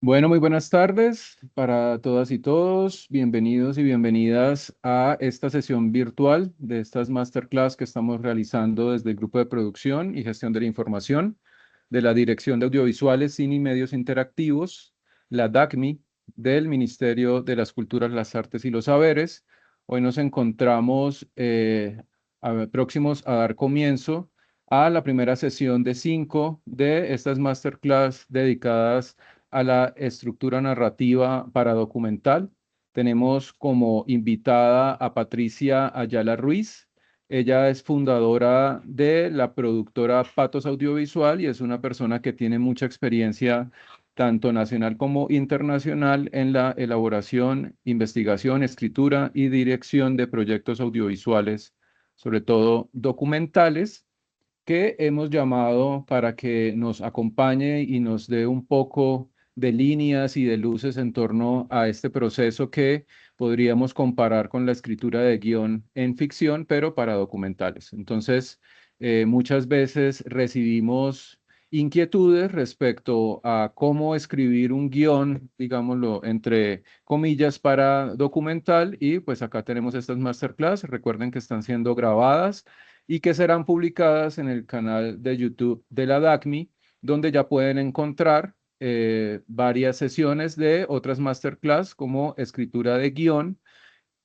Bueno, muy buenas tardes para todas y todos. Bienvenidos y bienvenidas a esta sesión virtual de estas masterclass que estamos realizando desde el Grupo de Producción y Gestión de la Información de la Dirección de Audiovisuales, Cine y Medios Interactivos, la DACMI, del Ministerio de las Culturas, las Artes y los Saberes. Hoy nos encontramos próximos a dar comienzo a la primera sesión de 5 de estas masterclass dedicadas a la estructura narrativa para documental. Tenemos como invitada a Patricia Ayala Ruiz. Ella es fundadora de la productora Patos Audiovisual y es una persona que tiene mucha experiencia tanto nacional como internacional en la elaboración, investigación, escritura y dirección de proyectos audiovisuales, sobre todo documentales, que hemos llamado para que nos acompañe y nos dé un poco de líneas y de luces en torno a este proceso que podríamos comparar con la escritura de guión en ficción, pero para documentales. Entonces, muchas veces recibimos inquietudes respecto a cómo escribir un guión, digámoslo, entre comillas, para documental, y pues acá tenemos estas masterclass. Recuerden que están siendo grabadas y que serán publicadas en el canal de YouTube de la DACMI, donde ya pueden encontrar varias sesiones de otras masterclass como escritura de guión,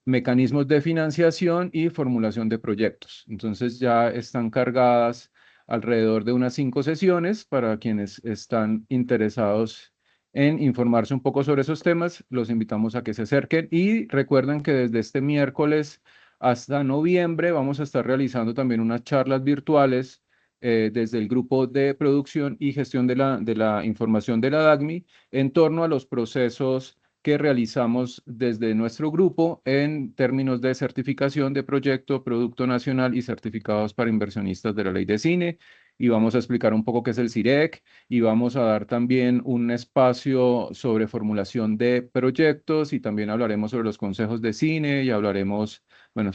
mecanismos de financiación y formulación de proyectos. Entonces ya están cargadas alrededor de unas 5 sesiones para quienes están interesados en informarse un poco sobre esos temas. Los invitamos a que se acerquen y recuerden que desde este miércoles hasta noviembre vamos a estar realizando también unas charlas virtuales desde el grupo de producción y gestión de la información de la DACMI en torno a los procesos que realizamos desde nuestro grupo en términos de certificación de proyecto, producto nacional y certificados para inversionistas de la ley de cine. Y vamos a explicar un poco qué es el CIREC y vamos a dar también un espacio sobre formulación de proyectos y también hablaremos sobre los consejos de cine y hablaremos, bueno,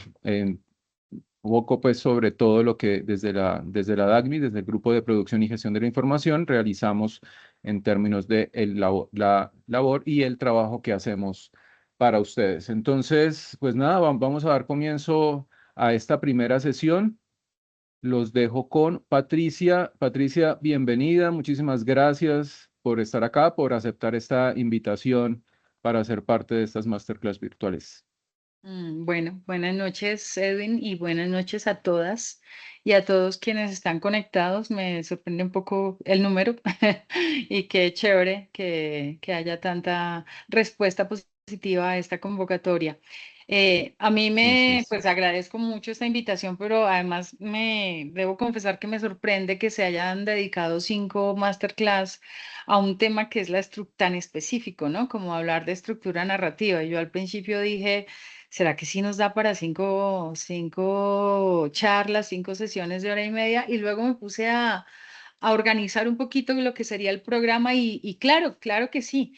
un poco pues sobre todo lo que desde la DACMI, desde el Grupo de Producción y Gestión de la Información, realizamos en términos de la labor y el trabajo que hacemos para ustedes. Entonces, pues nada, vamos a dar comienzo a esta primera sesión. Los dejo con Patricia. Patricia, bienvenida. Muchísimas gracias por estar acá, por aceptar esta invitación para ser parte de estas masterclass virtuales. Bueno, buenas noches, Edwin, y buenas noches a todas y a todos quienes están conectados. Me sorprende un poco el número y qué chévere que haya tanta respuesta positiva a esta convocatoria. A mí Así es. pues agradezco mucho esta invitación, pero además me debo confesar que me sorprende que se hayan dedicado 5 masterclass a un tema que es tan específico, ¿no? Como hablar de estructura narrativa. Yo al principio dije, ¿será que sí nos da para cinco charlas, 5 sesiones de hora y media? Y luego me puse a organizar un poquito lo que sería el programa y claro, claro que sí,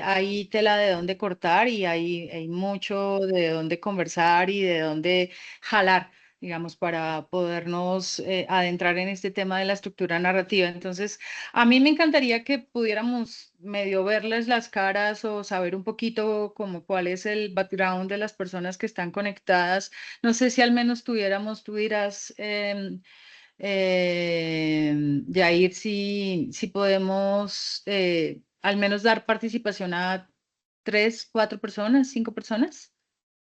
hay tela de dónde cortar y hay mucho de dónde conversar y de dónde jalar, digamos, para podernos adentrar en este tema de la estructura narrativa. Entonces, a mí me encantaría que pudiéramos medio verles las caras o saber un poquito como cuál es el background de las personas que están conectadas. No sé si al menos tuvieras, Yair, si podemos al menos dar participación a 3, 4 personas, 5 personas.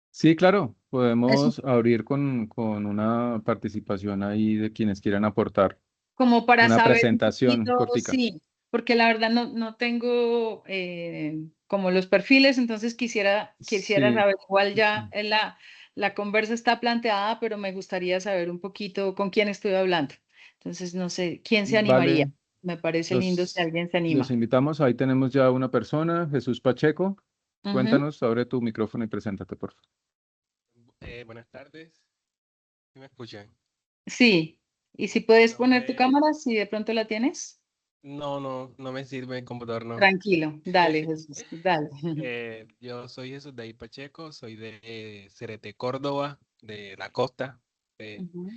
Sí, claro, Eso, podemos abrir con una participación ahí de quienes quieran aportar como para una saber un presentación poquito, cortica. sí, porque la verdad no tengo como los perfiles, entonces quisiera Sí, saber, igual ya la conversa está planteada, pero me gustaría saber un poquito con quién estoy hablando. Entonces, no sé, ¿quién se animaría? vale, Me parece lindo si los, alguien se los anima. invitamos. Ahí tenemos ya una persona, Jesús Pacheco. Ujú. Cuéntanos, abre tu micrófono y preséntate, por favor. Buenas tardes, ¿sí me escuchan? Sí, y si Mi puedes poner tu nombre es... cámara, si de pronto la tienes. No me sirve el computador, no. Tranquilo, dale, Jesús, dale. Yo soy Jesús David Pacheco, soy de Cereté, Córdoba, de la costa. Eh, Ujú.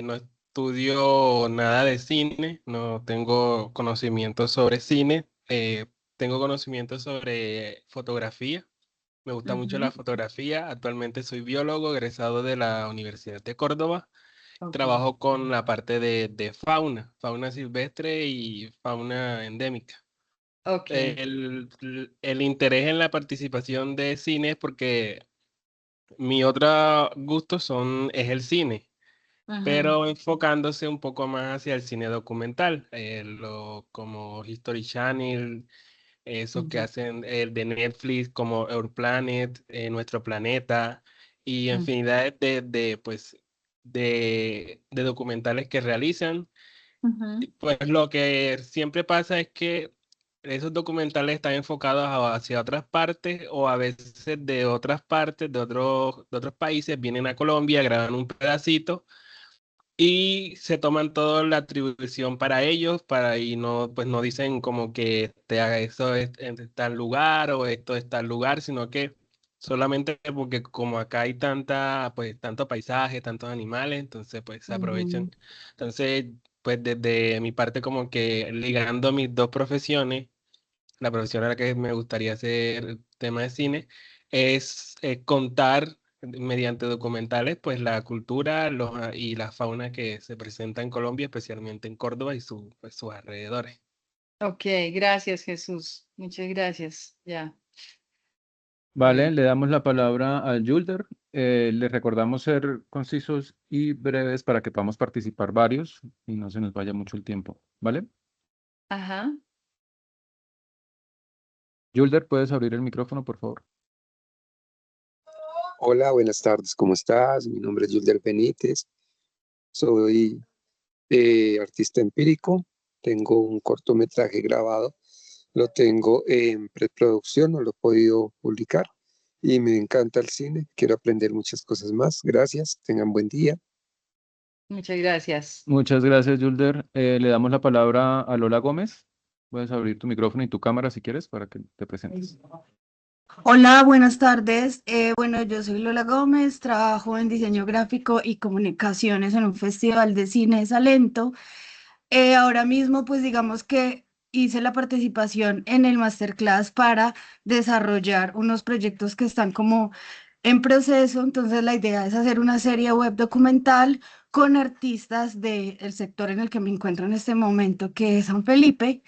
no estudio nada de cine, no tengo conocimiento sobre cine. tengo conocimiento sobre fotografía. Me gusta mucho la fotografía. Actualmente soy biólogo egresado de la Universidad de Córdoba. Ok, Trabajo con la parte de fauna, fauna silvestre y fauna endémica. ok. El interés en la participación de cine es porque mi otro gusto es el cine, Ujú, pero enfocándose un poco más hacia el cine documental, como History Channel, esos que ujú, hacen el de Netflix como Our Planet, Nuestro Planeta y ujú, infinidad pues, de documentales que realizan. ujú, Pues lo que siempre pasa es que esos documentales están enfocados hacia otras partes o a veces de otras partes, de otros países, vienen a Colombia, graban un pedacito y se toman toda la atribución para ellos, y no, pues no dicen como que te haga eso en tal lugar o esto es tal lugar, sino que solamente porque como acá hay pues tanto paisaje, tantos animales, entonces pues se aprovechan. ujú. Entonces, pues desde mi parte como que ligando mis dos profesiones, la profesión a la que me gustaría hacer tema de cine, es contar mediante documentales pues la cultura y la fauna que se presenta en Colombia, especialmente en Córdoba y pues, sus alrededores. Ok, gracias, Jesús. Muchas gracias. Ya, Vale, bueno. le damos la palabra al Julder. Le recordamos ser concisos y breves para que podamos participar varios y no se nos vaya mucho el tiempo. ¿Vale? Ajá. Julder, ¿puedes abrir el micrófono, por favor? Hola, buenas tardes, ¿cómo estás? Mi nombre es Yulder Benítez, soy artista empírico, tengo un cortometraje grabado, lo tengo en preproducción, no lo he podido publicar y me encanta el cine, quiero aprender muchas cosas más. Gracias, tengan buen día. Muchas gracias. Muchas gracias, Julder. Le damos la palabra a Lola Gómez. Puedes abrir tu micrófono y tu cámara si quieres para que te presentes. Hola, buenas tardes. Bueno, yo soy Lola Gómez, trabajo en diseño gráfico y comunicaciones en un festival de cine de Salento. Ahora mismo, pues digamos que hice la participación en el masterclass para desarrollar unos proyectos que están como en proceso. Entonces, la idea es hacer una serie web documental con artistas del sector en el que me encuentro en este momento, que es San Felipe.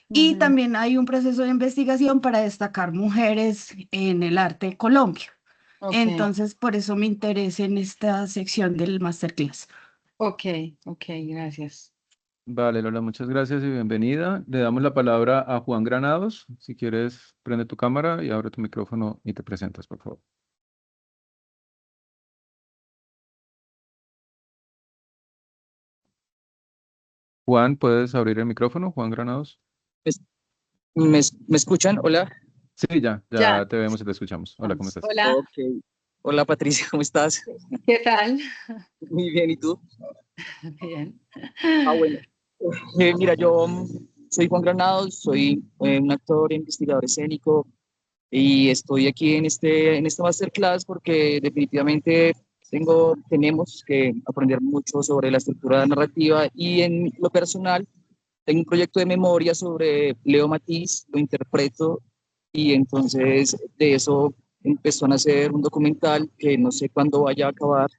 Y Ujú. también hay un proceso de investigación para destacar mujeres en el arte de Colombia. Ok, Entonces, por eso me interesa en esta sección del masterclass. ok, ok, gracias. Vale, Lola, muchas gracias y bienvenida. Le damos la palabra a Juan Granados. Si quieres, prende tu cámara y abre tu micrófono y te presentas, por favor. Juan, ¿puedes abrir el micrófono? Juan Granados. ¿Me, me escuchan? Hola. Sí, ya, Ya, ya te vemos y te escuchamos. Hola, ¿cómo vamos. estás? Hola, Ok. Hola Patricia, ¿cómo estás? ¿qué tal? Muy bien, ¿y tú? Bien. Bueno. Mira, yo soy Juan Granados, soy un actor e investigador escénico y estoy aquí en esta masterclass porque definitivamente tenemos que aprender mucho sobre la estructura narrativa y en lo personal tengo un proyecto de memoria sobre Leo Matiz, lo interpreto y entonces de eso empezó a nacer un documental que no sé cuándo vaya a acabar,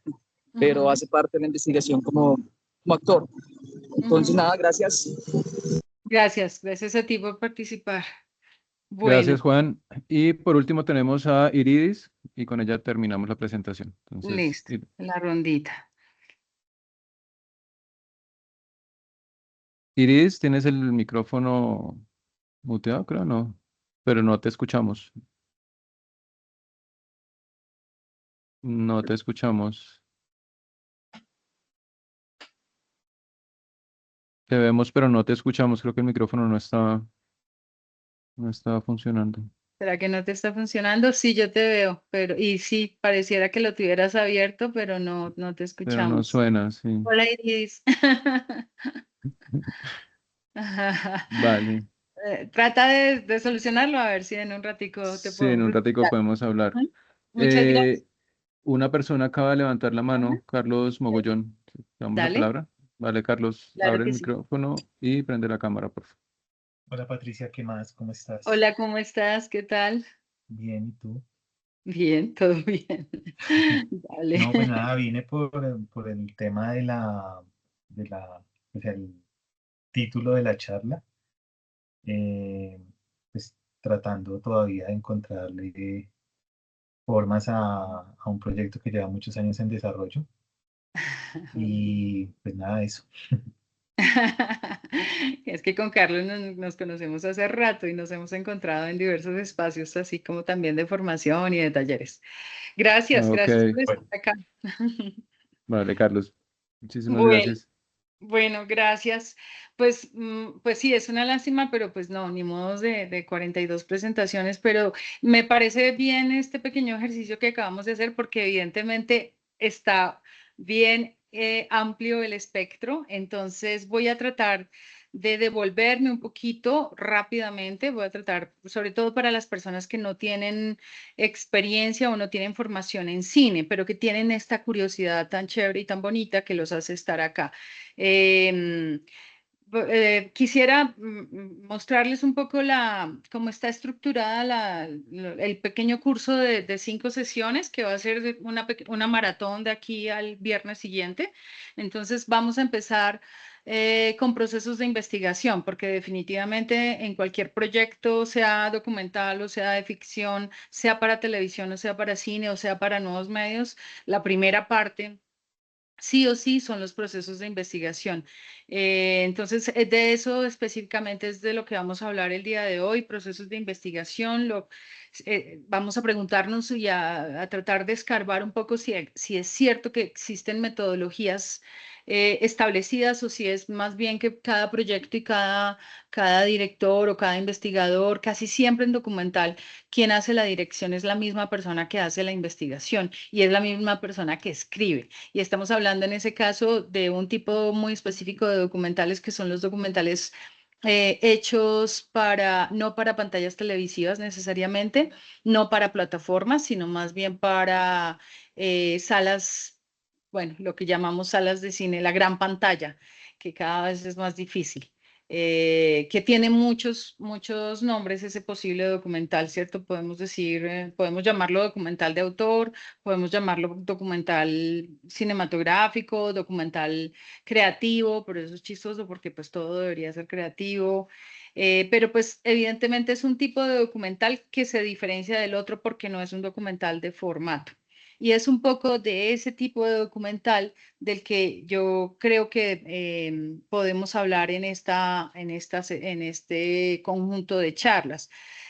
pero Ujú, hace parte de la investigación como actor. Entonces, ujú. nada, gracias. Gracias, gracias a ti por participar. Bueno, Gracias, Juan. Y por último tenemos a Iridis y con ella terminamos la presentación. Entonces, listo, la rondita. Iridis, ¿tienes el micrófono muteado? Creo, no. Pero no te escuchamos. No te escuchamos. Te vemos, pero no te escuchamos. Creo que el micrófono no está funcionando. ¿Será que no te está funcionando? Sí, yo te veo, pero y sí, pareciera que lo tuvieras abierto, pero no, no te Pero no escuchamos. suena, sí. Hola, Iris. Vale. Trata de solucionarlo, a ver si en un ratico te Sí, en podemos un ratico escuchar. podemos hablar. Ujú. Muchas Eh, gracias. una persona acaba de levantar la Ajá. mano, Carlos Mogollón. ¿Te damos la Dale, palabra? Vale, Carlos, claro abre el que sí. micrófono y prende la cámara, por favor. Hola Patricia, ¿qué más? ¿Cómo estás? Hola, ¿cómo estás? ¿Qué tal? Bien, ¿y tú? Bien, todo bien. No, pues Dale. nada, vine por el tema o sea, el título de la charla, eh, pues tratando todavía de encontrarle formas a un proyecto que lleva muchos años en desarrollo y pues nada de eso. Es que con Carlos nos conocemos hace rato y nos hemos encontrado en diversos espacios, así como también de formación y de talleres. Gracias, Ok, gracias por estar Bueno, acá. vale, Carlos. Muchísimas Bueno, gracias. bueno, gracias. Pues, pues sí, es una lástima, pero pues no, ni modos de 42 presentaciones, pero me parece bien este pequeño ejercicio que acabamos de hacer porque evidentemente está bien amplio el espectro, entonces voy a tratar de devolverme un poquito rápidamente, voy a tratar, sobre todo para las personas que no tienen experiencia o no tienen formación en cine, pero que tienen esta curiosidad tan chévere y tan bonita que los hace estar acá. Em, Quisiera mostrarles un poco cómo está estructurada el pequeño curso de 5 sesiones que va a ser una maratón de aquí al viernes siguiente. Entonces vamos a empezar con procesos de investigación, porque definitivamente en cualquier proyecto, sea documental o sea de ficción, sea para televisión o sea para cine o sea para nuevos medios, la primera parte sí o sí son los procesos de investigación. Entonces, de eso específicamente es de lo que vamos a hablar el día de hoy, procesos de investigación. Vamos a preguntarnos y a tratar de escarbar un poco si es cierto que existen metodologías establecidas o si es más bien que cada proyecto y cada director o cada investigador, casi siempre en documental, quien hace la dirección es la misma persona que hace la investigación y es la misma persona que escribe. Y estamos hablando en ese caso de un tipo muy específico de documentales que son los documentales hechos no para pantallas televisivas necesariamente, no para plataformas, sino más bien para salas, bueno, lo que llamamos salas de cine, la gran pantalla, que cada vez es más difícil. Que tiene muchos nombres ese posible documental, ¿cierto? Podemos decir, podemos llamarlo documental de autor, podemos llamarlo documental cinematográfico, documental creativo, pero eso es chistoso porque pues todo debería ser creativo. Pero pues evidentemente es un tipo de documental que se diferencia del otro porque no es un documental de formato. Y es un poco de ese tipo de documental del que yo creo que podemos hablar en este conjunto de charlas.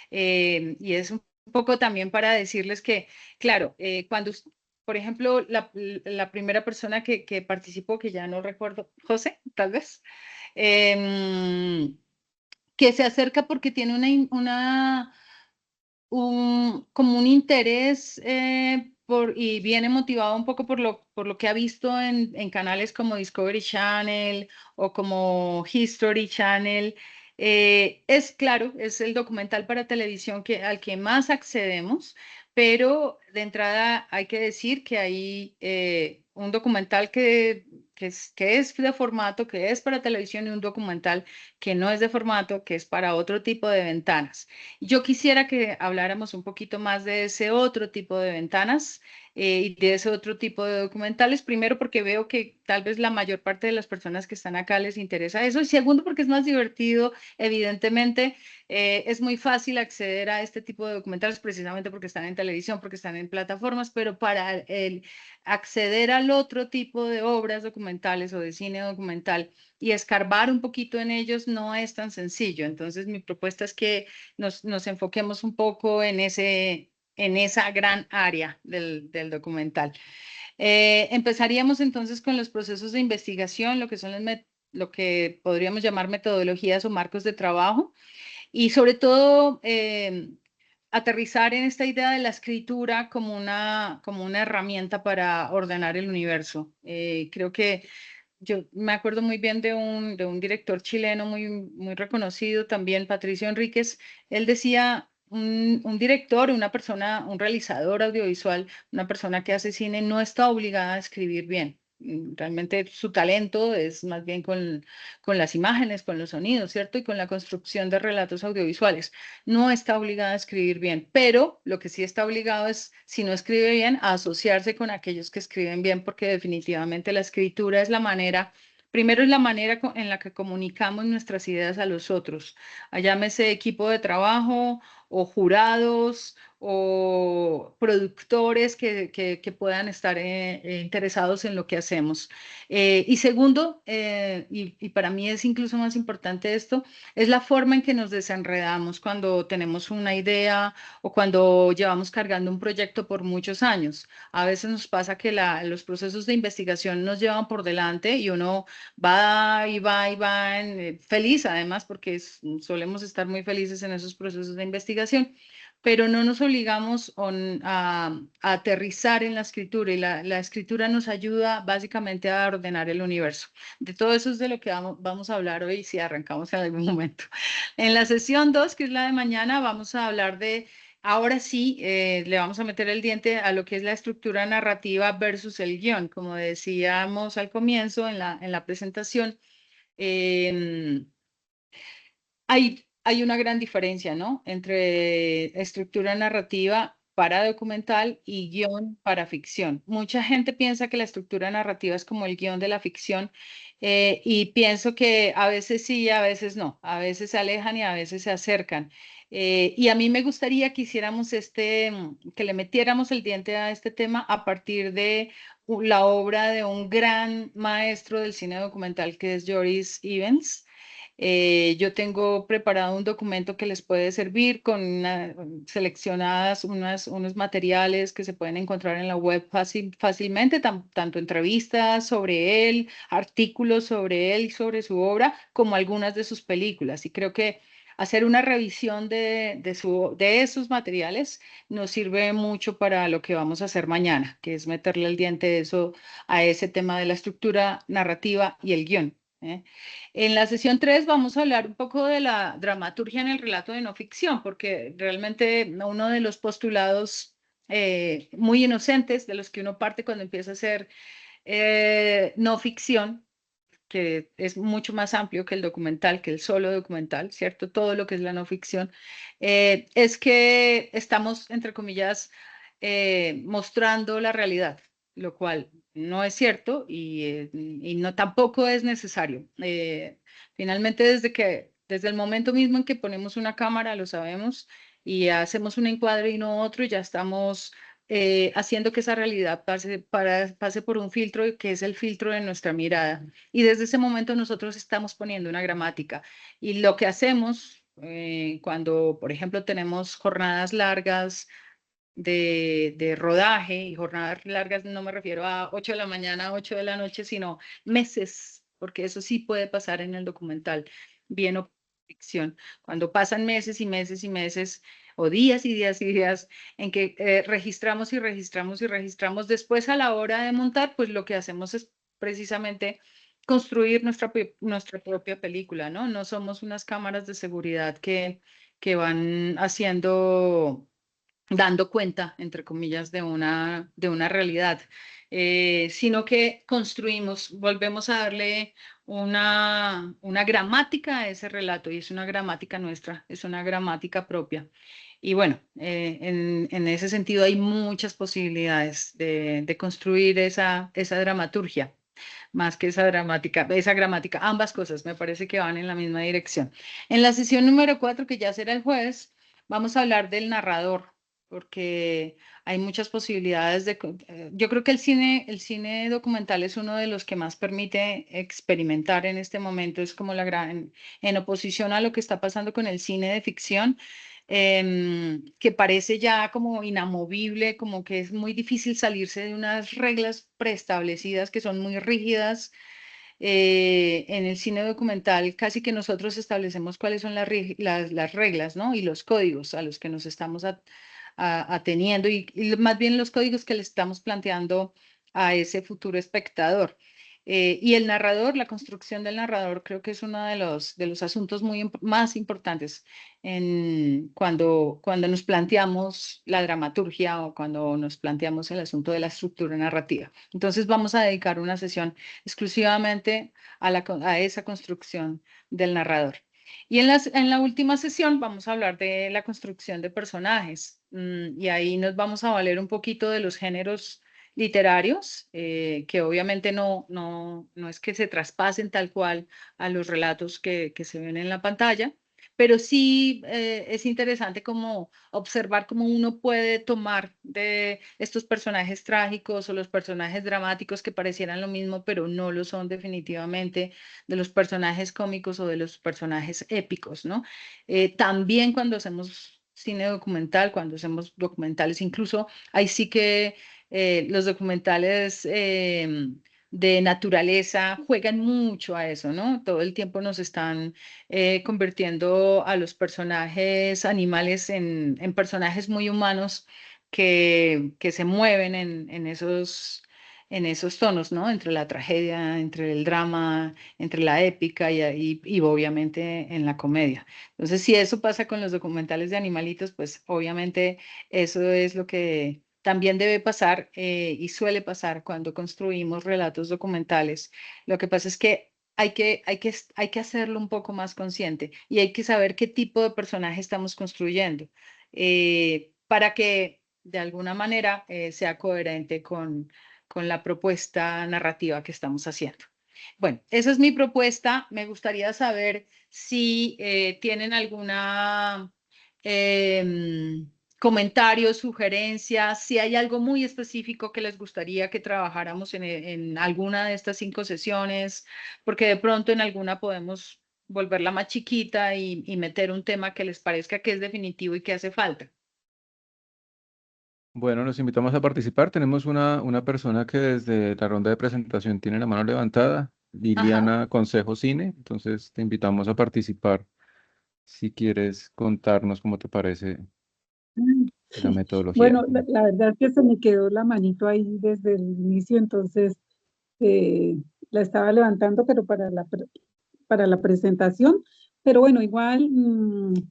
Y es un poco también para decirles que claro, por ejemplo, la primera persona que participó, que ya no recuerdo, José, tal vez, em, que se acerca porque tiene como un interés y viene motivado un poco por lo que ha visto en canales como Discovery Channel o como History Channel. Es claro, es el documental para televisión al que más accedemos, pero de entrada hay que decir que hay un documental que es de formato, que es para televisión y un documental que no es de formato, que es para otro tipo de ventanas. Yo quisiera que habláramos un poquito más de ese otro tipo de ventanas y de ese otro tipo de documentales. Primero, porque veo que tal vez la mayor parte de las personas que están acá les interesa eso. Y segundo, porque es más divertido. Evidentemente, es muy fácil acceder a este tipo de documentales precisamente porque están en televisión, porque están en plataformas, pero para acceder al otro tipo de obras documentales o de cine documental y escarbar un poquito en ellos no es tan sencillo. Entonces, mi propuesta es que nos enfoquemos un poco en esa gran área del documental. Empezaríamos entonces con los procesos de investigación, lo que son lo que podríamos llamar metodologías o marcos de trabajo, y sobre todo aterrizar en esta idea de la escritura como una herramienta para ordenar el universo. Creo que yo me acuerdo muy bien de un director chileno muy reconocido también, Patricio Enríquez. Él decía, un director, una persona, un realizador audiovisual, una persona que hace cine no está obligada a escribir bien. Realmente su talento es más bien con las imágenes, con los sonidos, ¿cierto? Y con la construcción de relatos audiovisuales. No está obligada a escribir bien, pero lo que sí está obligado es, si no escribe bien, a asociarse con aquellos que escriben bien, porque definitivamente la escritura es la manera. Primero es la manera en la que comunicamos nuestras ideas a los otros. Llámese equipo de trabajo o jurados o productores que puedan estar interesados en lo que hacemos. Y segundo, y para mí es incluso más importante esto, es la forma en que nos desenredamos cuando tenemos una idea o cuando llevamos cargando un proyecto por muchos años. A veces nos pasa que los procesos de investigación nos llevan por delante y uno va y va y va feliz además porque solemos estar muy felices en esos procesos de investigación, pero no nos obligamos a aterrizar en la escritura y la escritura nos ayuda básicamente a ordenar el universo. De todo eso es de lo que vamos a hablar hoy si arrancamos en algún momento. En la sesión 2, que es la de mañana, vamos a hablar de, ahora sí, le vamos a meter el diente a lo que es la estructura narrativa versus el guión. Como decíamos al comienzo en la presentación, hay una gran diferencia, ¿no? Entre estructura narrativa para documental y guión para ficción. Mucha gente piensa que la estructura narrativa es como el guión de la ficción y pienso que a veces sí, a veces no. A veces se alejan y a veces se acercan. Y a mí me gustaría que hiciéramos que le metiéramos el diente a este tema a partir de la obra de un gran maestro del cine documental que es Joris Ivens. Yo tengo preparado un documento que les puede servir con seleccionadas unos materiales que se pueden encontrar en la web fácilmente, tanto entrevistas sobre él, artículos sobre él y sobre su obra, como algunas de sus películas. Y creo que hacer una revisión de esos materiales nos sirve mucho para lo que vamos a hacer mañana, que es meterle el diente a ese tema de la estructura narrativa y el guión. En la sesión 3 vamos a hablar un poco de la dramaturgia en el relato de no ficción, porque realmente uno de los postulados muy inocentes de los que uno parte cuando empieza a hacer no ficción, que es mucho más amplio que el documental, que el solo documental, ¿cierto? Todo lo que es la no ficción, es que estamos, entre comillas, mostrando la realidad, lo cual no es cierto y no tampoco es necesario. Finalmente, desde el momento mismo en que ponemos una cámara, lo sabemos, y hacemos un encuadre y no otro, ya estamos haciendo que esa realidad pase por un filtro que es el filtro de nuestra mirada. Y desde ese momento nosotros estamos poniendo una gramática. Y lo que hacemos cuando, por ejemplo, tenemos jornadas largas de rodaje, y jornadas largas no me refiero a 8 de la mañana a 8 de la noche, sino meses, porque eso sí puede pasar en el documental, bien o ficción. Cuando pasan meses y meses y meses, o días y días y días, en que registramos y registramos y registramos, después a la hora de montar, pues lo que hacemos es precisamente construir nuestra propia película, ¿no? No somos unas cámaras de seguridad que van dando cuenta, entre comillas, de una realidad, sino que construimos, volvemos a darle una gramática a ese relato, y es una gramática nuestra, es una gramática propia. Y bueno, en ese sentido hay muchas posibilidades de construir esa dramaturgia, más que esa gramática, ambas cosas me parece que van en la misma dirección. En la sesión número 4, que ya será el jueves, vamos a hablar del narrador, porque hay muchas posibilidades yo creo que el cine documental es uno de los que más permite experimentar en este momento, es como en oposición a lo que está pasando con el cine de ficción, que parece ya como inamovible, como que es muy difícil salirse de unas reglas preestablecidas que son muy rígidas. En el cine documental casi que nosotros establecemos cuáles son las reglas, ¿no? Y los códigos a los que nos estamos ateniendo y más bien los códigos que le estamos planteando a ese futuro espectador. Y el narrador, la construcción del narrador, creo que es uno de los asuntos más importantes cuando nos planteamos la dramaturgia o cuando nos planteamos el asunto de la estructura narrativa. Entonces vamos a dedicar una sesión exclusivamente a esa construcción del narrador. Y en la última sesión vamos a hablar de la construcción de personajes, y ahí nos vamos a valer un poquito de los géneros literarios, que obviamente no es que se traspasen tal cual a los relatos que se ven en la pantalla, pero sí es interesante como observar cómo uno puede tomar de estos personajes trágicos o los personajes dramáticos que parecieran lo mismo, pero no lo son definitivamente, de los personajes cómicos o de los personajes épicos, ¿no? También cuando hacemos cine documental, cuando hacemos documentales, incluso ahí sí que los documentales de naturaleza juegan mucho a eso, ¿no? Todo el tiempo nos están convirtiendo a los personajes animales en personajes muy humanos que se mueven en esos tonos, ¿no? Entre la tragedia, entre el drama, entre la épica y obviamente en la comedia. Entonces, si eso pasa con los documentales de animalitos, pues obviamente eso es lo que también debe pasar, y suele pasar cuando construimos relatos documentales. Lo que pasa es que hay que hacerlo un poco más consciente y hay que saber qué tipo de personaje estamos construyendo, para que de alguna manera sea coherente con la propuesta narrativa que estamos haciendo. Bueno, esa es mi propuesta. Me gustaría saber si tienen alguna comentarios, sugerencias, si hay algo muy específico que les gustaría que trabajáramos en alguna de estas 5 sesiones, porque de pronto en alguna podemos volverla más chiquita y meter un tema que les parezca que es definitivo y que hace falta. Bueno, los invitamos a participar. Tenemos una persona que desde la ronda de presentación tiene la mano levantada, Ajá. Liliana Consejo Cine. Entonces te invitamos a participar si quieres contarnos cómo te parece Mm, la metodología. Bueno, la verdad es que se me quedó la manito ahí desde el inicio, entonces eh, la estaba levantando, pero para la presentación. Pero bueno, igual,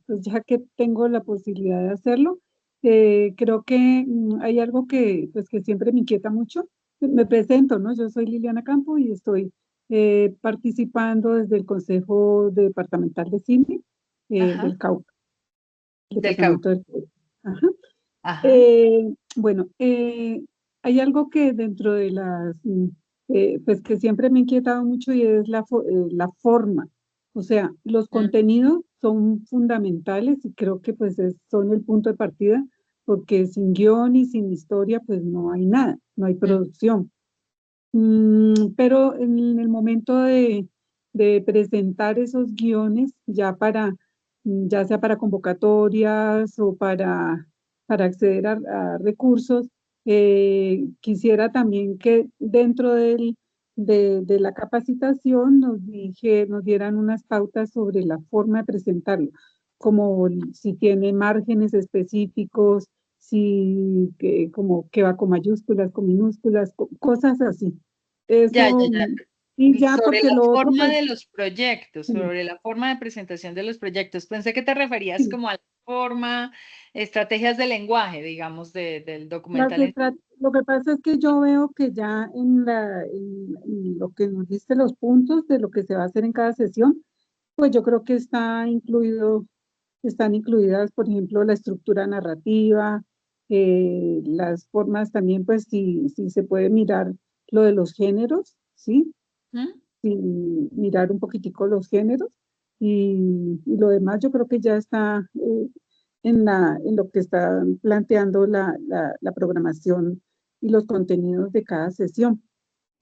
pues ya que tengo la posibilidad de hacerlo, creo que hay algo que, pues, que siempre me inquieta mucho. Me presento, ¿no? Yo soy Liliana Campo y estoy participando desde el Consejo Departamental de Cine Ajá. del Cauca, Del Cauca. Departamento del Cauca. Ajá. Ajá. Bueno, hay algo que dentro de pues que siempre me ha inquietado mucho y es la forma. O sea, los Mm, contenidos son fundamentales y creo que pues son el punto de partida porque sin guión y sin historia pues no hay nada, no hay mm. producción. Pero en el momento de presentar esos guiones ya sea para convocatorias o para acceder a recursos, quisiera también que dentro de la capacitación nos dieran unas pautas sobre la forma de presentarlo, como si tiene márgenes específicos, como que va con mayúsculas, con minúsculas, cosas así. Ya, ya, Eso, ya. y Y ya sobre porque la lo otro, forma pues, de los proyectos, sí, sobre la forma de presentación de los proyectos. Pensé que te referías sí. como a la forma, estrategias de lenguaje, digamos, del documental. Lo que pasa es que yo veo que ya en lo que nos diste los puntos de lo que se va a hacer en cada sesión, pues yo creo que están incluidas, por ejemplo, la estructura narrativa, las formas también, pues si se puede mirar lo de los géneros, ¿sí? ¿Mm? Y mirar un poquitico los géneros y lo demás yo creo que ya está en lo que está planteando la programación y los contenidos de cada sesión.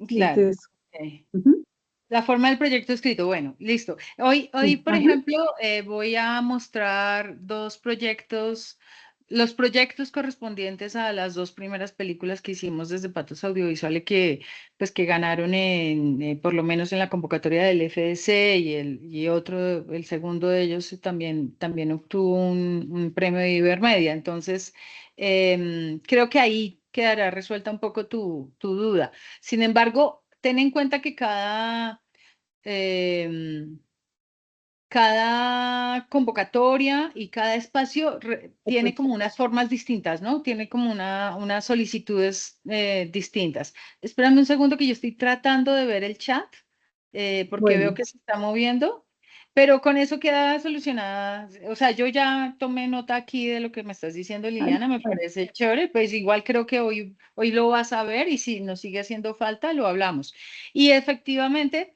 Claro. Entonces, Ok. ujú, La forma del proyecto escrito, bueno, listo. Hoy, sí, por ajá, ejemplo, voy a mostrar 2 proyectos, los proyectos correspondientes a las 2 primeras películas que hicimos desde Patos Audiovisuales pues, que ganaron por lo menos en la convocatoria del FDC y el segundo de ellos también obtuvo un premio de Ibermedia. Entonces, creo que ahí quedará resuelta un poco tu duda. Sin embargo, ten en cuenta que cada convocatoria y cada espacio tiene como unas formas distintas, ¿no? Tiene como unas solicitudes distintas. Espérame un segundo que yo estoy tratando de ver el chat, porque veo Bueno, que se está moviendo, pero con eso queda solucionada. O sea, yo ya tomé nota aquí de lo que me estás diciendo, Liliana, me parece chévere, pues igual creo que hoy lo vas a ver y si nos sigue haciendo falta, lo hablamos. Y efectivamente...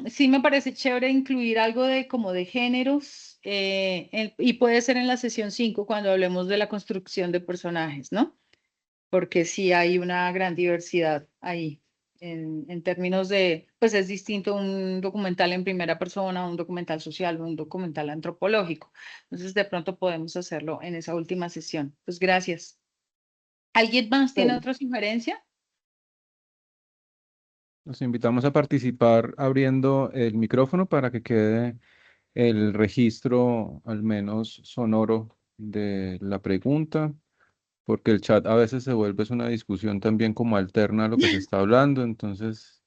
sí me parece chévere incluir algo de como de géneros y puede ser en la sesión 5 cuando hablemos de la construcción de personajes, ¿no? Porque sí hay una gran diversidad ahí en términos de, pues es distinto un documental en primera persona, un documental social, un documental antropológico. Entonces de pronto podemos hacerlo en esa última sesión. Pues gracias. ¿Alguien más tiene bueno, otra sugerencia? Los invitamos a participar abriendo el micrófono para que quede el registro, al menos sonoro, de la pregunta, porque el chat a veces se vuelve es una discusión también como alterna a lo que se está hablando, entonces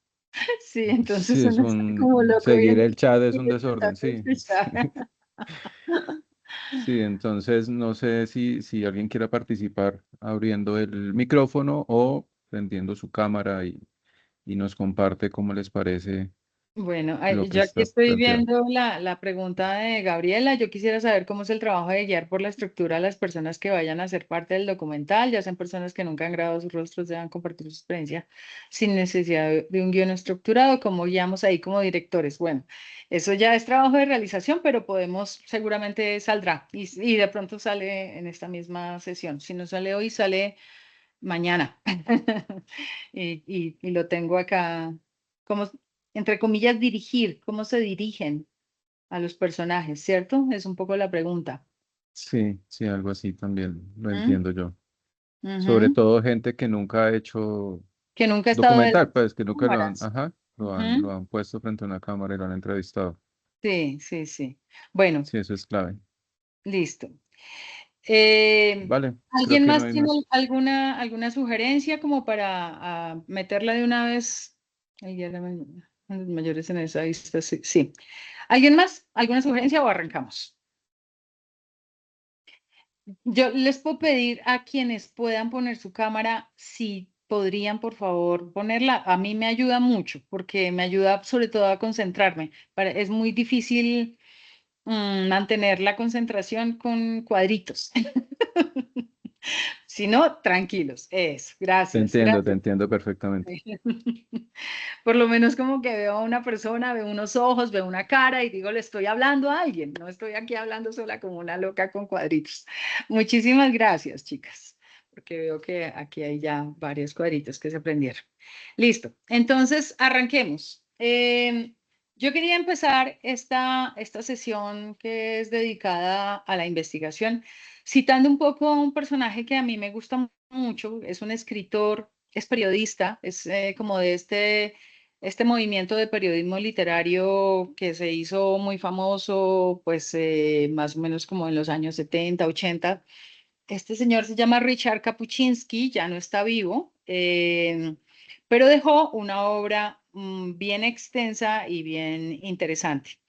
Sí, sí entonces es uno está como loco seguir viendo el chat es y un desorden, tratando de sí. escuchar. Sí, entonces no sé si alguien quiera participar abriendo el micrófono o prendiendo su cámara y nos comparte cómo les parece Bueno, lo que yo aquí está estoy planteando. viendo la pregunta de Gabriela. Yo quisiera saber cómo es el trabajo de guiar por la estructura a las personas que vayan a ser parte del documental, ya sean personas que nunca han grabado sus rostros, deban compartir su experiencia sin necesidad de un guión estructurado, cómo guiamos ahí como directores. Bueno, eso ya es trabajo de realización, pero seguramente saldrá y de pronto sale en esta misma sesión. Si no sale hoy, sale mañana. Y lo tengo acá, como, entre comillas, dirigir, cómo se dirigen a los personajes, ¿cierto? Es un poco la pregunta. Sí, sí, algo así también lo ¿Mm? entiendo yo. Sobre Ujú. todo gente que nunca ha hecho Que nunca ha estado documental, delante pues que de nunca lo han, cámaras. ajá, lo Ujú. han puesto frente a una cámara y lo han entrevistado. Sí, sí, sí. Bueno, Sí, eso es clave. listo. Eh, Vale, creo ¿Alguien que no más hay tiene más. alguna sugerencia como para meterla de una vez? Ay, ya los mayores en esa vista, sí. Sí. ¿Alguien más? ¿Alguna sugerencia o arrancamos? Yo les puedo pedir a quienes puedan poner su cámara, si podrían, por favor, ponerla. A mí me ayuda mucho porque me ayuda sobre todo a concentrarme. Es muy difícil mantener la concentración con cuadritos. Si no, tranquilos. Eso, gracias, Te gracias. entiendo perfectamente. Por lo menos como que veo a una persona, veo unos ojos, veo una cara y digo, le estoy hablando a alguien, no estoy aquí hablando sola como una loca con cuadritos. Muchísimas gracias, chicas, porque veo que aquí hay ya varios cuadritos que se prendieron. Listo, entonces arranquemos. Yo quería empezar esta sesión que es dedicada a la investigación, citando un poco a un personaje que a mí me gusta mucho, es un escritor, es periodista, es como de este movimiento de periodismo literario que se hizo muy famoso, pues más o menos como en los años 70, 80. Este señor se llama Richard Kapuscinski, ya no está vivo, pero dejó una obra bien extensa y bien interesante.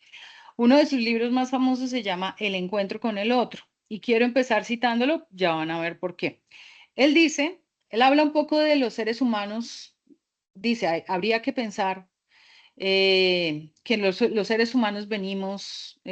Uno de sus libros más famosos se llama El encuentro con el otro, y quiero empezar citándolo, ya van a ver por qué. Él dice, él habla un poco de los seres humanos, dice, habría que pensar que los seres humanos venimos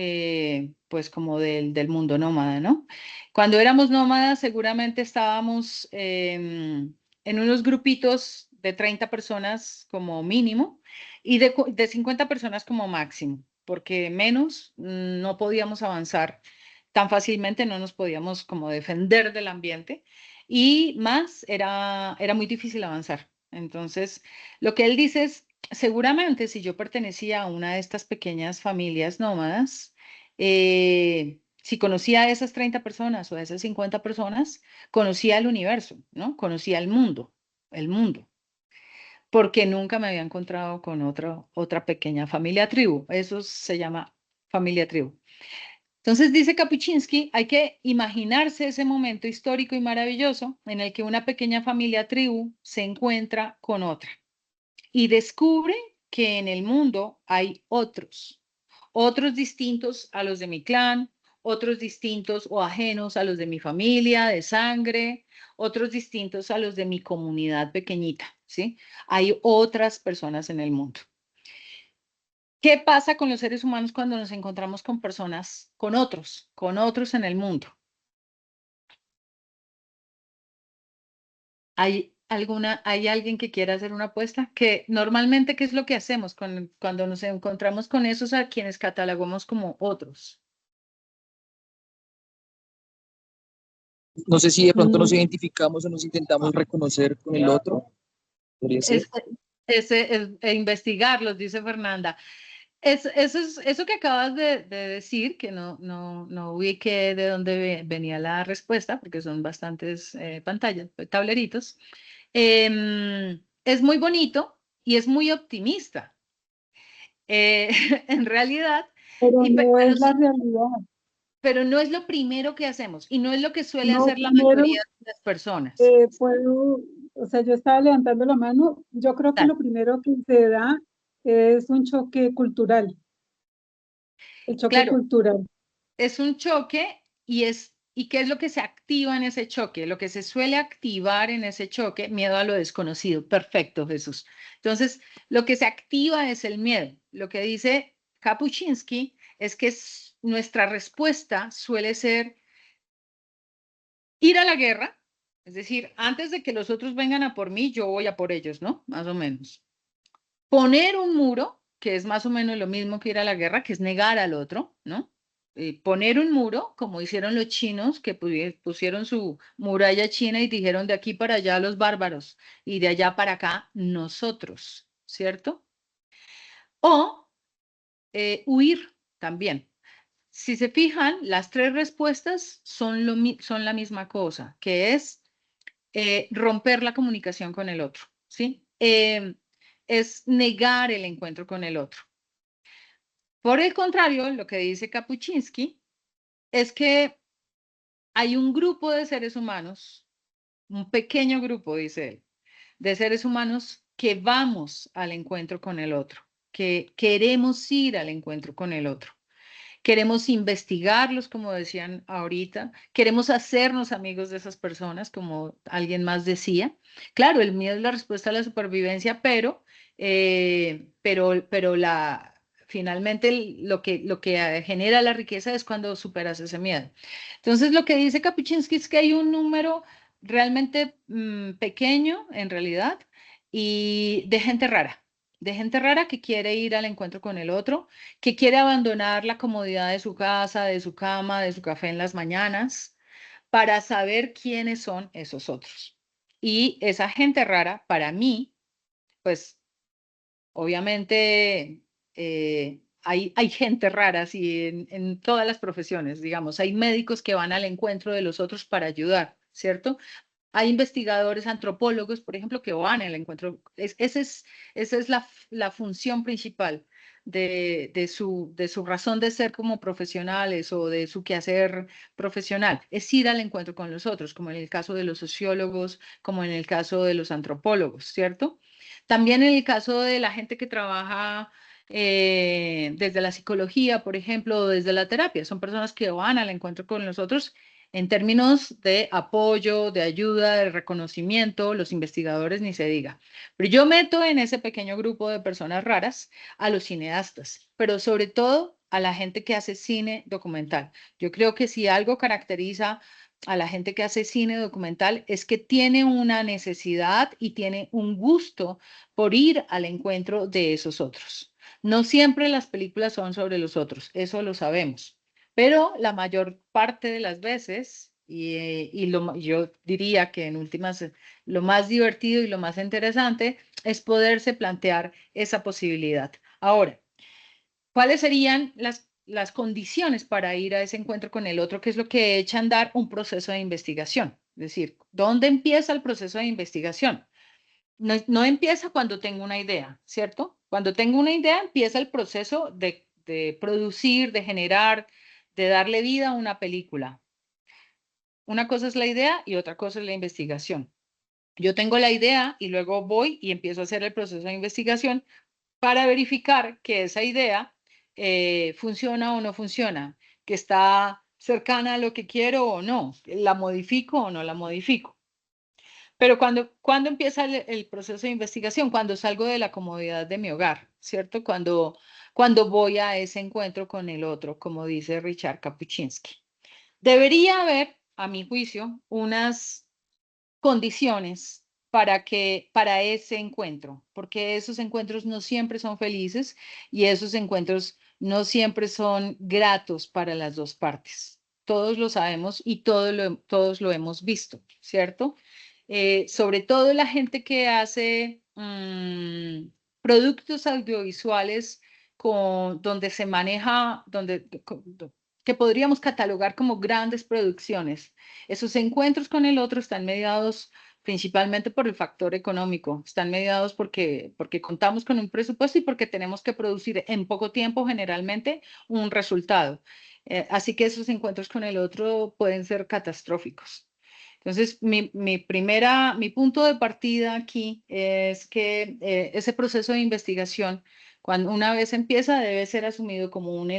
pues como del mundo nómada, ¿no? Cuando éramos nómadas seguramente estábamos en unos grupitos de 30 personas como mínimo y de 50 personas como máximo, porque menos no podíamos avanzar tan fácilmente, no nos podíamos como defender del ambiente y más era muy difícil avanzar. Entonces, lo que él dice es, seguramente si yo pertenecía a una de estas pequeñas familias nómadas, si conocía a esas 30 personas o a esas 50 personas, conocía el universo, ¿no? Conocía el mundo, porque nunca me había encontrado con otra pequeña familia tribu. Eso se llama familia tribu. Entonces, dice Kapuscinski, hay que imaginarse ese momento histórico y maravilloso en el que una pequeña familia tribu se encuentra con otra. y descubre que en el mundo hay otros distintos a los de mi clan, otros distintos o ajenos a los de mi familia, de sangre, otros distintos a los de mi comunidad pequeñita, ¿sí? Hay otras personas en el mundo. ¿Qué pasa con los seres humanos cuando nos encontramos con personas, con otros en el mundo? ¿Hay alguien que quiera hacer una apuesta? Que normalmente, ¿qué es lo que hacemos cuando nos encontramos con esos a quienes catalogamos como otros? No sé si de pronto nos Mm, identificamos o nos intentamos reconocer con el otro. Podría ser. Investigarlos, dice Fernanda. Eso que acabas de decir, que no ubiqué de dónde venía la respuesta, porque son bastantes pantallas, tableritos, es muy bonito y es muy optimista. En realidad, pero y, no es la realidad. pero no es lo primero que hacemos y no es lo que suele No, hacer la primero mayoría de las personas. o sea, yo estaba levantando la mano. Yo creo que Dale. lo primero que se da es un choque cultural, el choque Claro, cultural. es un choque ¿y qué es lo que se activa en ese choque? Lo que se suele activar en ese choque, miedo a lo desconocido. Perfecto, Jesús. Entonces, lo que se activa es el miedo. Lo que dice Kapuscinski es que nuestra respuesta suele ser ir a la guerra, es decir, antes de que los otros vengan a por mí, yo voy a por ellos, ¿no? Más o menos. Poner un muro, que es más o menos lo mismo que ir a la guerra, que es negar al otro, ¿no? Poner un muro, como hicieron los chinos, que pusieron su muralla china y dijeron de aquí para allá los bárbaros y de allá para acá nosotros, ¿cierto? O huir también. Si se fijan, las tres respuestas son la misma cosa, que es romper la comunicación con el otro, ¿sí? Es negar el encuentro con el otro. Por el contrario, lo que dice Kapuscinski es que hay un grupo de seres humanos, un pequeño grupo, dice él, de seres humanos que vamos al encuentro con el otro, que queremos ir al encuentro con el otro. Queremos investigarlos, como decían ahorita, queremos hacernos amigos de esas personas, como alguien más decía. Claro, el miedo es la respuesta a la supervivencia, finalmente lo que genera la riqueza es cuando superas ese miedo. Entonces, lo que dice Kapuscinski es que hay un número realmente pequeño, en realidad, y de gente rara que quiere ir al encuentro con el otro, que quiere abandonar la comodidad de su casa, de su cama, de su café en las mañanas, para saber quiénes son esos otros. Y esa gente rara, para mí, pues obviamente hay gente rara, sí, en todas las profesiones, digamos, hay médicos que van al encuentro de los otros para ayudar, ¿cierto? Hay investigadores, antropólogos, por ejemplo, que van al encuentro. Esa es la función principal de su razón de ser como profesionales o de su quehacer profesional. Es ir al encuentro con los otros, como en el caso de los sociólogos, como en el caso de los antropólogos, ¿cierto? También en el caso de la gente que trabaja desde la psicología, por ejemplo, o desde la terapia. Son personas que van al encuentro con los otros en términos de apoyo, de ayuda, de reconocimiento, los investigadores ni se diga. Pero yo meto en ese pequeño grupo de personas raras a los cineastas, pero sobre todo a la gente que hace cine documental. Yo creo que si algo caracteriza a la gente que hace cine documental es que tiene una necesidad y tiene un gusto por ir al encuentro de esos otros. No siempre las películas son sobre los otros, eso lo sabemos. Pero la mayor parte de las veces, yo diría que en últimas, lo más divertido y lo más interesante es poderse plantear esa posibilidad. Ahora, ¿cuáles serían las condiciones para ir a ese encuentro con el otro? ¿Qué es lo que echa a andar un proceso de investigación? Es decir, ¿dónde empieza el proceso de investigación? No empieza cuando tengo una idea, ¿cierto? Cuando tengo una idea empieza el proceso de producir, de generar, de darle vida a una película. Una cosa es la idea y otra cosa es la investigación. Yo tengo la idea y luego voy y empiezo a hacer el proceso de investigación para verificar que esa idea funciona o no funciona, que está cercana a lo que quiero o no, la modifico o no la modifico. Pero cuando empieza el proceso de investigación, cuando salgo de la comodidad de mi hogar, ¿cierto? Cuando voy a ese encuentro con el otro, como dice Richard Kapuscinski. Debería haber, a mi juicio, unas condiciones para ese encuentro, porque esos encuentros no siempre son felices y esos encuentros no siempre son gratos para las dos partes. Todos lo sabemos y todos lo hemos visto, ¿cierto? Sobre todo la gente que hace productos audiovisuales donde se maneja, que podríamos catalogar como grandes producciones. Esos encuentros con el otro están mediados principalmente por el factor económico, están mediados porque contamos con un presupuesto y porque tenemos que producir en poco tiempo generalmente un resultado. Así que esos encuentros con el otro pueden ser catastróficos. Entonces, mi punto de partida aquí es que ese proceso de investigación, cuando una vez empieza, debe ser asumido como un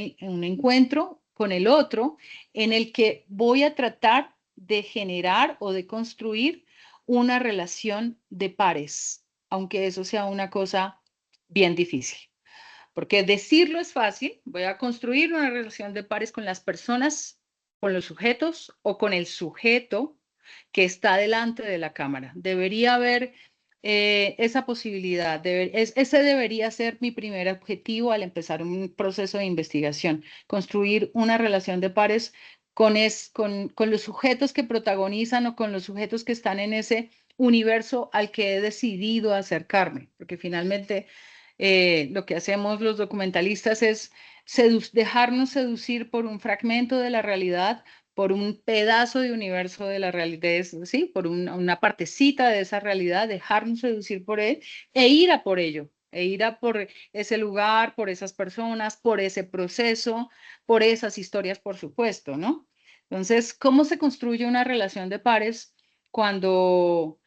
encuentro con el otro en el que voy a tratar de generar o de construir una relación de pares, aunque eso sea una cosa bien difícil. Porque decirlo es fácil, voy a construir una relación de pares con las personas, con los sujetos o con el sujeto que está delante de la cámara. Debería haber esa posibilidad. Ese debería ser mi primer objetivo al empezar un proceso de investigación, construir una relación de pares con los sujetos que protagonizan o con los sujetos que están en ese universo al que he decidido acercarme, porque finalmente lo que hacemos los documentalistas es dejarnos seducir por un fragmento de la realidad, por un pedazo de universo de la realidad, ¿sí? Por una partecita de esa realidad, dejarnos seducir por él e ir a por ello, e ir a por ese lugar, por esas personas, por ese proceso, por esas historias, por supuesto, ¿no? Entonces, ¿cómo se construye una relación de pares cuando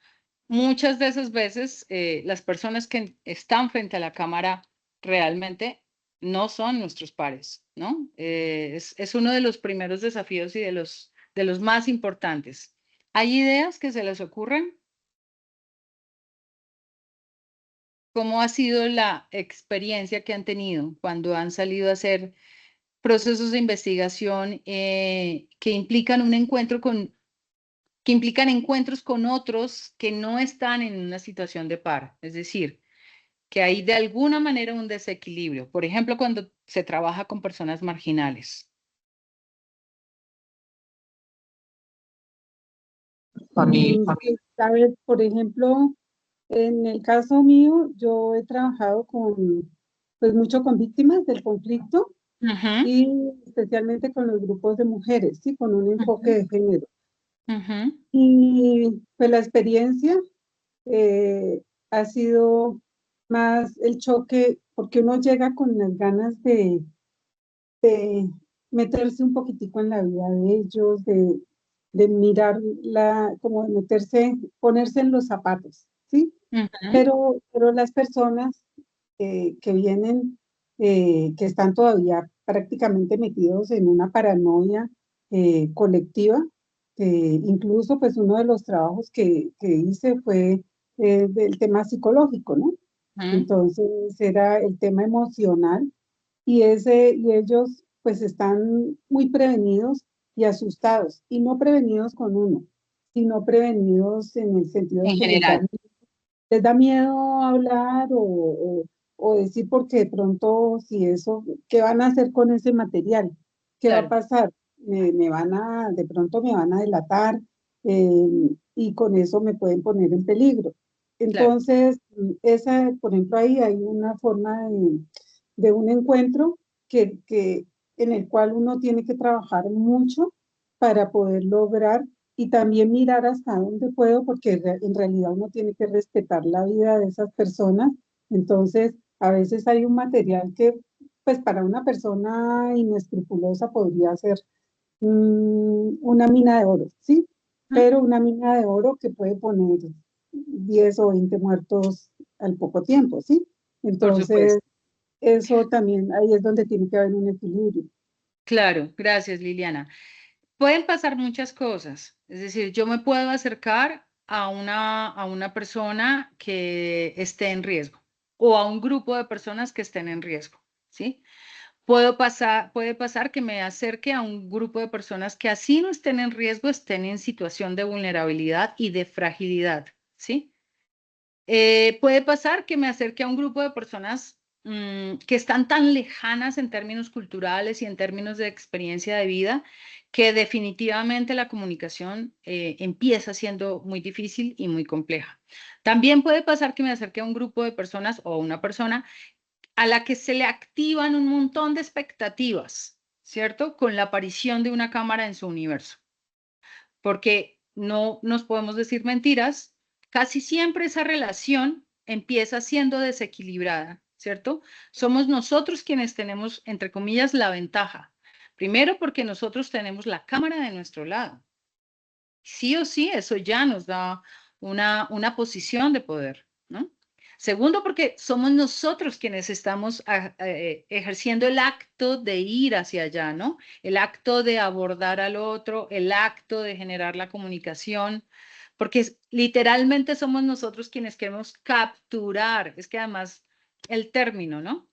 muchas de esas veces las personas que están frente a la cámara realmente no son nuestros pares, ¿no? Es uno de los primeros desafíos y de los más importantes. ¿Hay ideas que se les ocurren? ¿Cómo ha sido la experiencia que han tenido cuando han salido a hacer procesos de investigación que implican un encuentro que implican encuentros con otros que no están en una situación de par? Es decir, que hay de alguna manera un desequilibrio. Por ejemplo, cuando se trabaja con personas marginales. Pues, a ver, por ejemplo, en el caso mío, yo he trabajado pues mucho con víctimas del conflicto Ujú, y especialmente con los grupos de mujeres, ¿sí? Con un enfoque ujú, de género. ujú. Y pues la experiencia eh, ha sido más el choque, porque uno llega con las ganas de meterse un poquitico en la vida de ellos, de mirar como de meterse, ponerse en los zapatos, ¿sí? Ujú. Pero las personas que vienen, que están todavía prácticamente metidos en una paranoia colectiva, incluso pues uno de los trabajos que hice fue del tema psicológico, ¿no? Ujú. Entonces era el tema emocional y ellos pues están muy prevenidos y asustados, y no prevenidos con uno, sino prevenidos en el sentido de En que general, les da miedo hablar o decir porque de pronto si eso, ¿qué van a hacer con ese material? ¿Qué va a claro, pasar? De pronto me van a delatar y con eso me pueden poner en peligro. claro. Entonces, por ejemplo, ahí hay una forma de un encuentro en el cual uno tiene que trabajar mucho para poder lograr y también mirar hasta dónde puedo, porque en realidad uno tiene que respetar la vida de esas personas. Entonces, a veces hay un material que, pues para una persona inescrupulosa podría ser una mina de oro, ¿sí? Ujú. Pero una mina de oro que puede poner 10 o 20 muertos al poco tiempo, ¿sí? Por Entonces, supuesto. eso también, ahí es donde tiene que haber un equilibrio. Claro, gracias Liliana. Pueden pasar muchas cosas, es decir, yo me puedo acercar a una persona que esté en riesgo o a un grupo de personas que estén en riesgo, ¿sí? Puede pasar que me acerque a un grupo de personas que así no estén en riesgo, estén en situación de vulnerabilidad y de fragilidad, ¿sí? Puede pasar que me acerque a un grupo de personas que están tan lejanas en términos culturales y en términos de experiencia de vida que definitivamente la comunicación empieza siendo muy difícil y muy compleja. También puede pasar que me acerque a un grupo de personas o una persona a la que se le activan un montón de expectativas, ¿cierto? Con la aparición de una cámara en su universo. Porque no nos podemos decir mentiras, casi siempre esa relación empieza siendo desequilibrada, ¿cierto? Somos nosotros quienes tenemos, entre comillas, la ventaja. Primero porque nosotros tenemos la cámara de nuestro lado. Sí o sí, eso ya nos da una posición de poder, ¿no? Segundo, porque somos nosotros quienes estamos ejerciendo el acto de ir hacia allá, ¿no? El acto de abordar al otro, el acto de generar la comunicación, porque literalmente somos nosotros quienes queremos capturar, es que además el término, ¿no?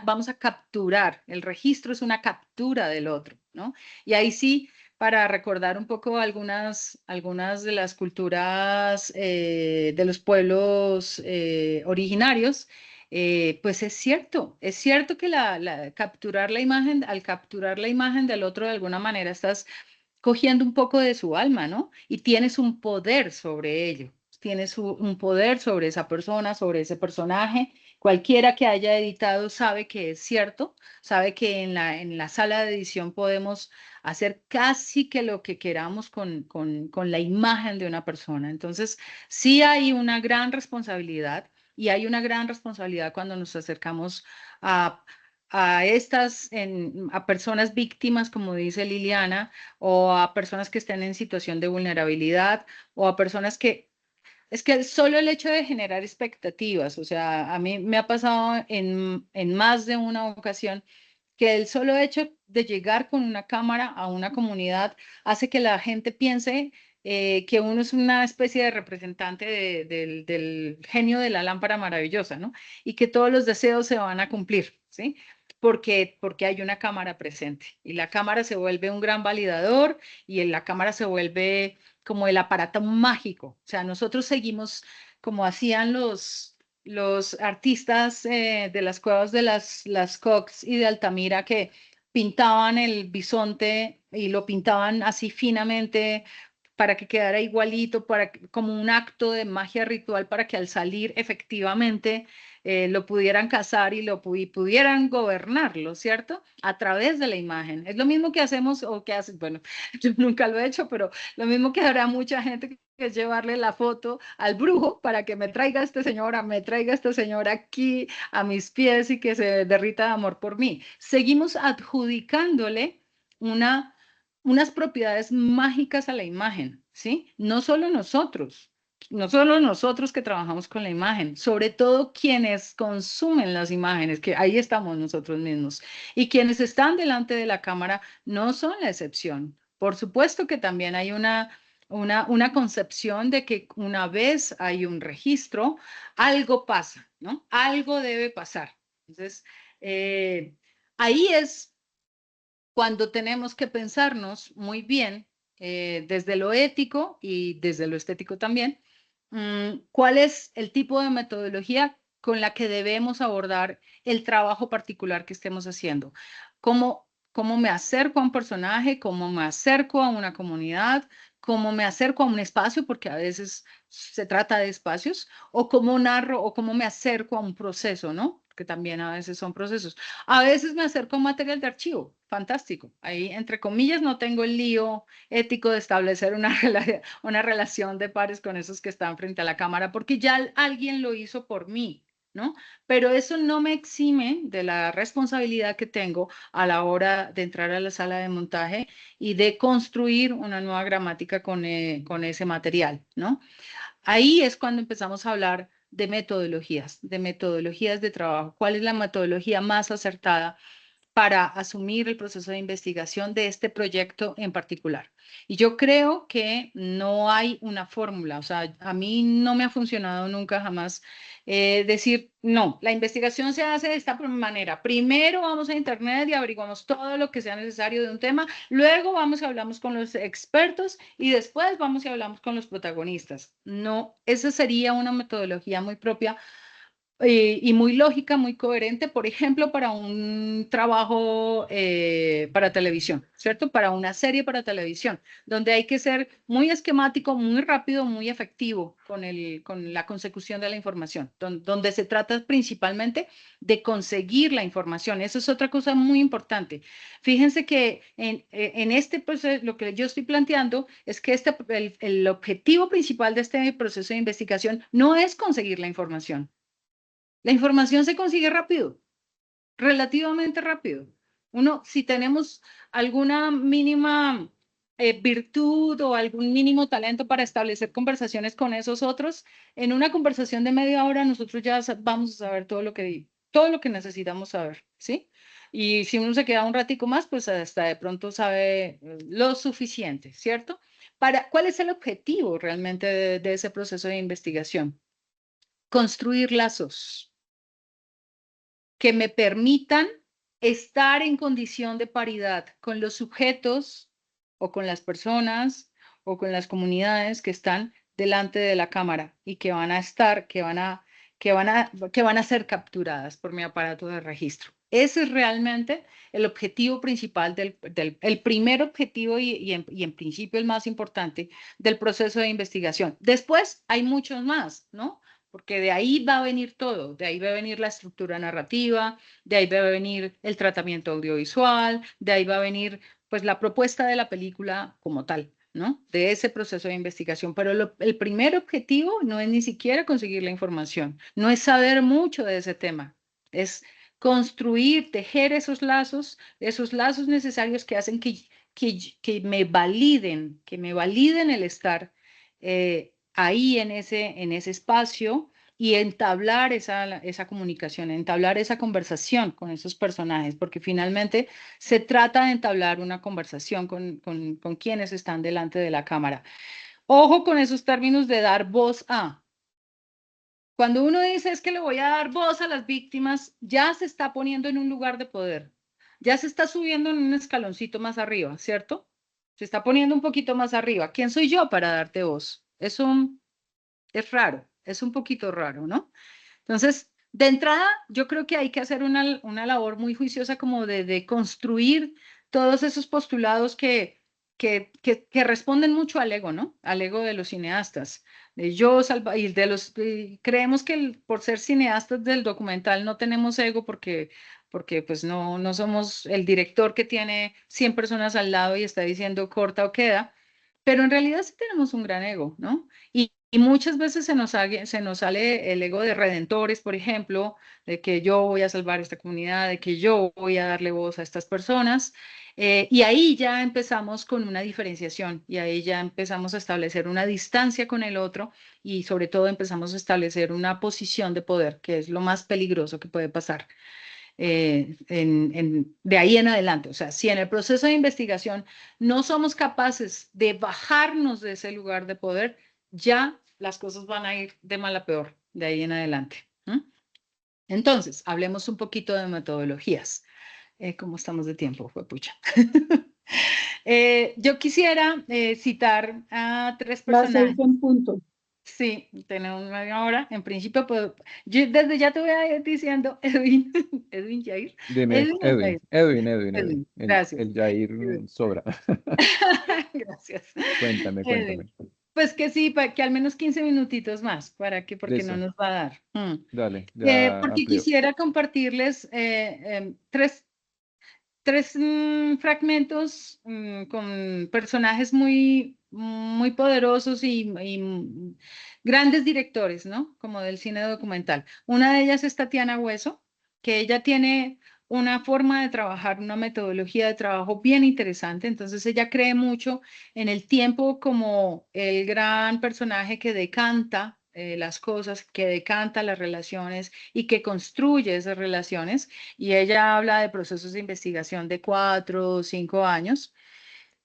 Vamos a capturar, el registro es una captura del otro, ¿no? Y ahí sí para recordar un poco algunas de las culturas de los pueblos originarios, pues es cierto que capturar la imagen, al capturar la imagen del otro de alguna manera estás cogiendo un poco de su alma, ¿no? Y tienes un poder sobre ello, tienes un poder sobre esa persona, sobre ese personaje. Cualquiera que haya editado sabe que es cierto, sabe que en la sala de edición podemos hacer casi que lo que queramos con la imagen de una persona. Entonces, sí hay una gran responsabilidad y hay una gran responsabilidad cuando nos acercamos a personas víctimas, como dice Liliana, o a personas que estén en situación de vulnerabilidad, o a personas que es que solo el hecho de generar expectativas, o sea, a mí me ha pasado en más de una ocasión que el solo hecho de llegar con una cámara a una comunidad hace que la gente piense que uno es una especie de representante del genio de la lámpara maravillosa, ¿no? Y que todos los deseos se van a cumplir, ¿sí? Porque hay una cámara presente y la cámara se vuelve un gran validador y la cámara se vuelve como el aparato mágico. O sea, nosotros seguimos como hacían los artistas de las cuevas de las Cox y de Altamira que pintaban el bisonte y lo pintaban así finamente para que quedara igualito, como un acto de magia ritual para que al salir efectivamente lo pudieran cazar y pudieran gobernarlo, ¿cierto? A través de la imagen. Es lo mismo que hacemos o que hacen, bueno, yo nunca lo he hecho, pero lo mismo que hará mucha gente que es llevarle la foto al brujo para que me traiga este señor, me traiga esta señora aquí a mis pies y que se derrita de amor por mí. Seguimos adjudicándole unas propiedades mágicas a la imagen, ¿sí? No solo nosotros que trabajamos con la imagen, sobre todo quienes consumen las imágenes, que ahí estamos nosotros mismos, y quienes están delante de la cámara no son la excepción. Por supuesto que también hay una concepción de que una vez hay un registro, algo pasa, ¿no? Algo debe pasar. Entonces, ahí es cuando tenemos que pensarnos muy bien, desde lo ético y desde lo estético también, cuál es el tipo de metodología con la que debemos abordar el trabajo particular que estemos haciendo. ¿Cómo me acerco a un personaje? ¿Cómo me acerco a una comunidad? ¿Cómo me acerco a un espacio? Porque a veces se trata de espacios. ¿O cómo narro o cómo me acerco a un proceso, ¿no? Que también a veces son procesos. A veces me acerco a un material de archivo, fantástico. Ahí, entre comillas, no tengo el lío ético de establecer una relación de pares con esos que están frente a la cámara, porque ya alguien lo hizo por mí, ¿no? Pero eso no me exime de la responsabilidad que tengo a la hora de entrar a la sala de montaje y de construir una nueva gramática con ese material, ¿no? Ahí es cuando empezamos a hablar de metodologías de trabajo. ¿Cuál es la metodología más acertada para asumir el proceso de investigación de este proyecto en particular? Y yo creo que no hay una fórmula, o sea, a mí no me ha funcionado nunca jamás decir, no, la investigación se hace de esta manera. Primero vamos a internet y averiguamos todo lo que sea necesario de un tema, luego vamos y hablamos con los expertos y después vamos y hablamos con los protagonistas. No, esa sería una metodología muy propia y muy lógica, muy coherente, por ejemplo, para un trabajo para televisión, ¿cierto? Para una serie para televisión, donde hay que ser muy esquemático, muy rápido, muy efectivo con la consecución de la información, donde se trata principalmente de conseguir la información. Eso es otra cosa muy importante. Fíjense que en este proceso, lo que yo estoy planteando es que el objetivo principal de este proceso de investigación no es conseguir la información. La información se consigue rápido, relativamente rápido. Si tenemos alguna mínima virtud o algún mínimo talento para establecer conversaciones con esos otros, en una conversación de media hora nosotros ya vamos a saber todo lo que necesitamos saber, ¿sí? Y si uno se queda un ratico más, pues hasta de pronto sabe lo suficiente, ¿cierto? ¿Cuál es el objetivo realmente de ese proceso de investigación? Construir lazos que me permitan estar en condición de paridad con los sujetos o con las personas o con las comunidades que están delante de la cámara y que van a ser capturadas por mi aparato de registro. Ese es realmente el objetivo principal el primer objetivo y en principio el más importante del proceso de investigación. Después hay muchos más, ¿no? Porque de ahí va a venir todo, de ahí va a venir la estructura narrativa, de ahí va a venir el tratamiento audiovisual, de ahí va a venir pues la propuesta de la película como tal, ¿no? De ese proceso de investigación. Pero el primer objetivo no es ni siquiera conseguir la información, no es saber mucho de ese tema, es construir, tejer esos lazos necesarios que hacen que me validen el estar ahí en ese espacio y entablar esa comunicación, entablar esa conversación con esos personajes, porque finalmente se trata de entablar una conversación con quienes están delante de la cámara. Ojo con esos términos de dar voz a. Cuando uno dice es que le voy a dar voz a las víctimas, ya se está poniendo en un lugar de poder, ya se está subiendo en un escaloncito más arriba, ¿cierto? Se está poniendo un poquito más arriba. ¿Quién soy yo para darte voz? Eso es raro, es un poquito raro, ¿no? Entonces, de entrada, yo creo que hay que hacer una labor muy juiciosa como de construir todos esos postulados que responden mucho al ego, ¿no? Al ego de los cineastas. Y creemos que por ser cineastas del documental no tenemos ego porque pues no somos el director que tiene 100 personas al lado y está diciendo corta o queda, pero en realidad sí tenemos un gran ego, ¿no? Y muchas veces se nos sale el ego de redentores, por ejemplo, de que yo voy a salvar esta comunidad, de que yo voy a darle voz a estas personas. Y ahí ya empezamos con una diferenciación y ahí ya empezamos a establecer una distancia con el otro y sobre todo empezamos a establecer una posición de poder, que es lo más peligroso que puede pasar de ahí en adelante. O sea, si en el proceso de investigación no somos capaces de bajarnos de ese lugar de poder, ya las cosas van a ir de mal a peor de ahí en adelante. Entonces, hablemos un poquito de metodologías. ¿Cómo estamos de tiempo? Fue pucha. Yo quisiera citar a 3 Las 6 personajes. en punto. Sí, tenemos media hora. En principio, yo desde ya te voy a ir diciendo, Edwin, Edwin Jair. Dime, Edwin, o Jair? Edwin. Gracias. El Jair sobra. Gracias. Cuéntame. Pues que sí, que al menos 15 minutitos más, porque Listo. no nos va a dar. Dale, ya Porque amplio. quisiera compartirles tres fragmentos con personajes muy muy poderosos y grandes directores, ¿no? Como del cine documental. Una de ellas es Tatiana Hueso, que ella tiene una forma de trabajar, una metodología de trabajo bien interesante. Entonces ella cree mucho en el tiempo como el gran personaje que decanta las cosas, que decanta las relaciones y que construye esas relaciones. Y ella habla de procesos de investigación de 4 o 5 años.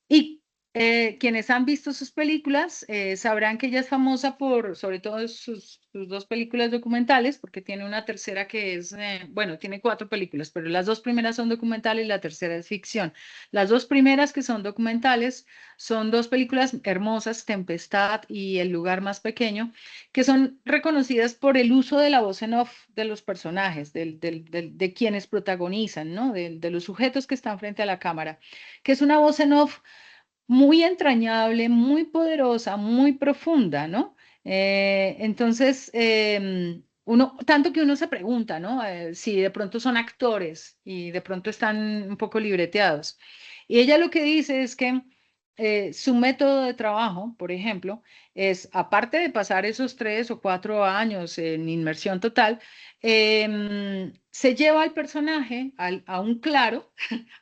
Y quienes han visto sus películas sabrán que ella es famosa por, sobre todo, sus dos películas documentales, porque tiene una tercera que es, bueno, tiene 4 películas, pero las 2 primeras son documentales y la tercera es ficción. Las 2 primeras que son documentales son 2 películas hermosas, Tempestad y El lugar más pequeño, que son reconocidas por el uso de la voz en off de los personajes, de quienes protagonizan, ¿no? De los sujetos que están frente a la cámara, que es una voz en off muy entrañable, muy poderosa, muy profunda, ¿no? Entonces, tanto que uno se pregunta, ¿no? Si de pronto son actores y de pronto están un poco libreteados. Y ella lo que dice es que su método de trabajo, por ejemplo, es, aparte de pasar esos 3 o 4 años en inmersión total, se lleva al personaje a un claro,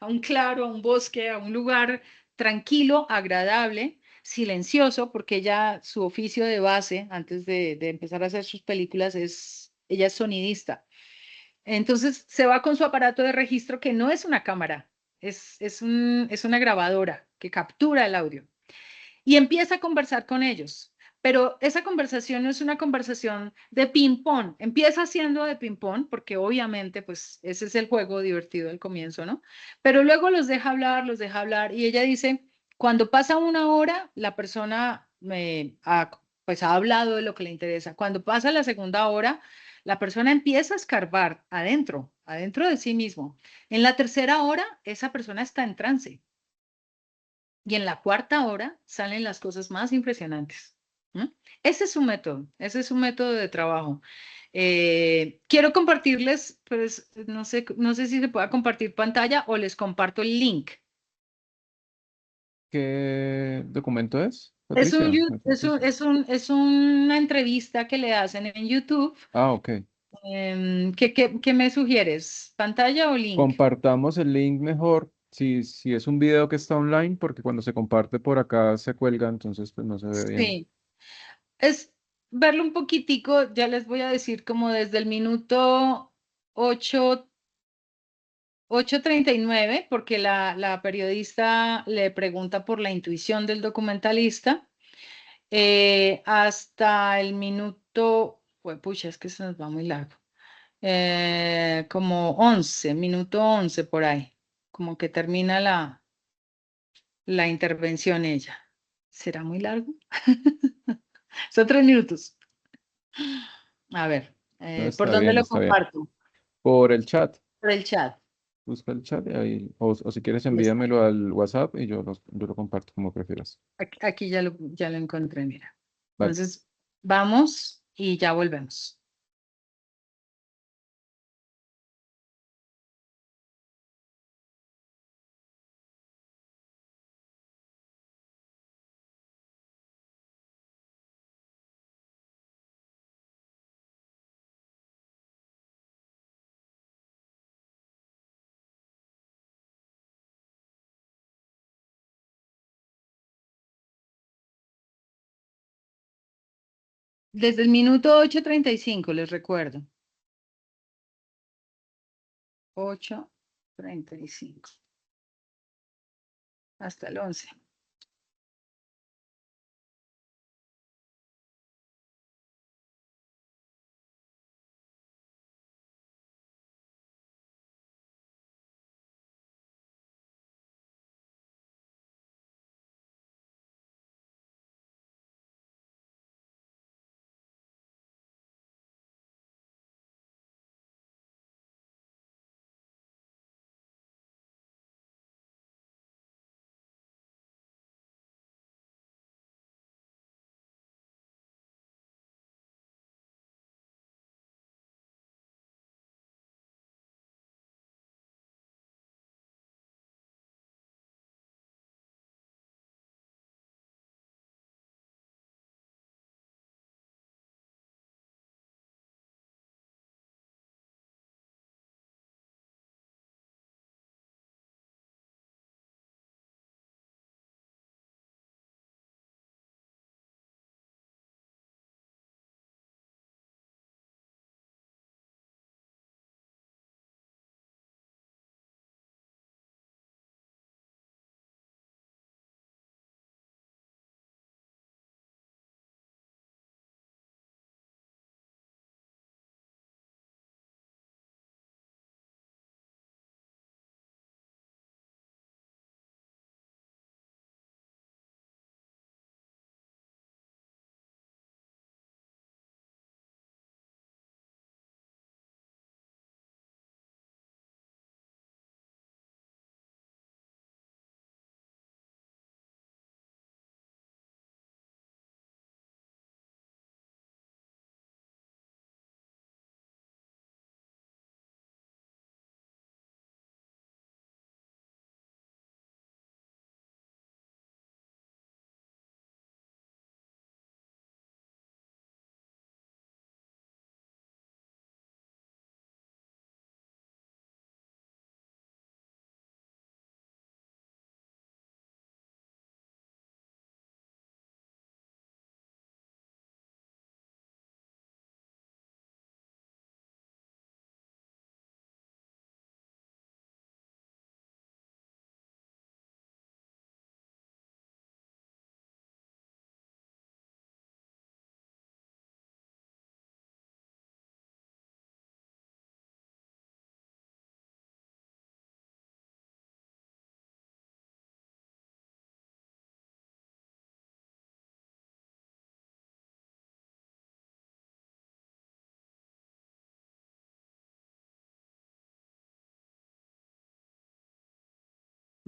a un bosque, a un lugar tranquilo, agradable, silencioso, porque ella, su oficio de base, antes de empezar a hacer sus películas, ella es sonidista. Entonces se va con su aparato de registro, que no es una cámara, es una grabadora que captura el audio y empieza a conversar con ellos. Pero esa conversación no es una conversación de ping-pong, empieza siendo de ping-pong, porque obviamente pues ese es el juego divertido al comienzo, ¿no? Pero luego los deja hablar y ella dice, cuando pasa 1 hora, la persona pues ha hablado de lo que le interesa. Cuando pasa la segunda hora, la persona empieza a escarbar adentro de sí mismo. En la tercera hora, esa persona está en trance. Y en la cuarta hora salen las cosas más impresionantes. ¿No? Ese es su método de trabajo. Quiero compartirles, pues no sé si se pueda compartir pantalla o les comparto el link. ¿Qué documento es, Es un, Patricia? ¿Me puedes decir? es una entrevista que le hacen en YouTube. Ah, ok. ¿Qué me sugieres? ¿Pantalla o link? Compartamos el link mejor. Si es un video que está online, porque cuando se comparte por acá se cuelga, entonces pues no se ve bien. Sí, es verlo un poquitico, ya les voy a decir como desde el minuto 8 8:39, porque la periodista le pregunta por la intuición del documentalista, hasta el minuto, pues pucha, es que se nos va muy largo, como 11, minuto 11 por ahí, como que termina la intervención ella. ¿Será muy largo? Son 3 minutos. A ver, No, ¿por está dónde bien, lo está bien. comparto? Por el chat. Por el chat. Busca el chat y ahí, o si quieres Ya está. envíamelo al WhatsApp y yo lo comparto como prefieras. Aquí ya lo encontré, mira. Vale. Entonces, vamos y ya volvemos. Desde el minuto 8:35, les recuerdo. 8:35. Hasta el 11.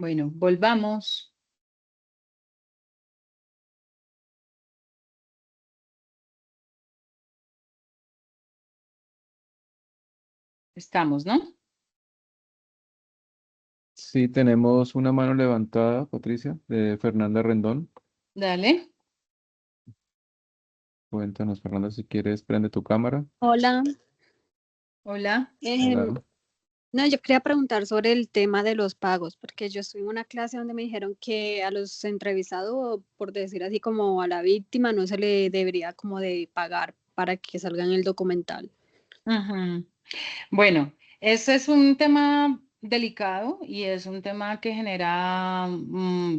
Bueno, volvamos. Estamos, ¿no? Sí, tenemos una mano levantada, Patricia, de Fernanda Rendón. Dale. Cuéntanos, Fernanda, si quieres, prende tu cámara. Hola, Hola. Hola. no, yo quería preguntar sobre el tema de los pagos, porque yo estuve en una clase donde me dijeron que a los entrevistados, por decir así, como a la víctima, no se le debería como de pagar para que salga en el documental. Ujú. Bueno, ese es un tema delicado y es un tema que genera,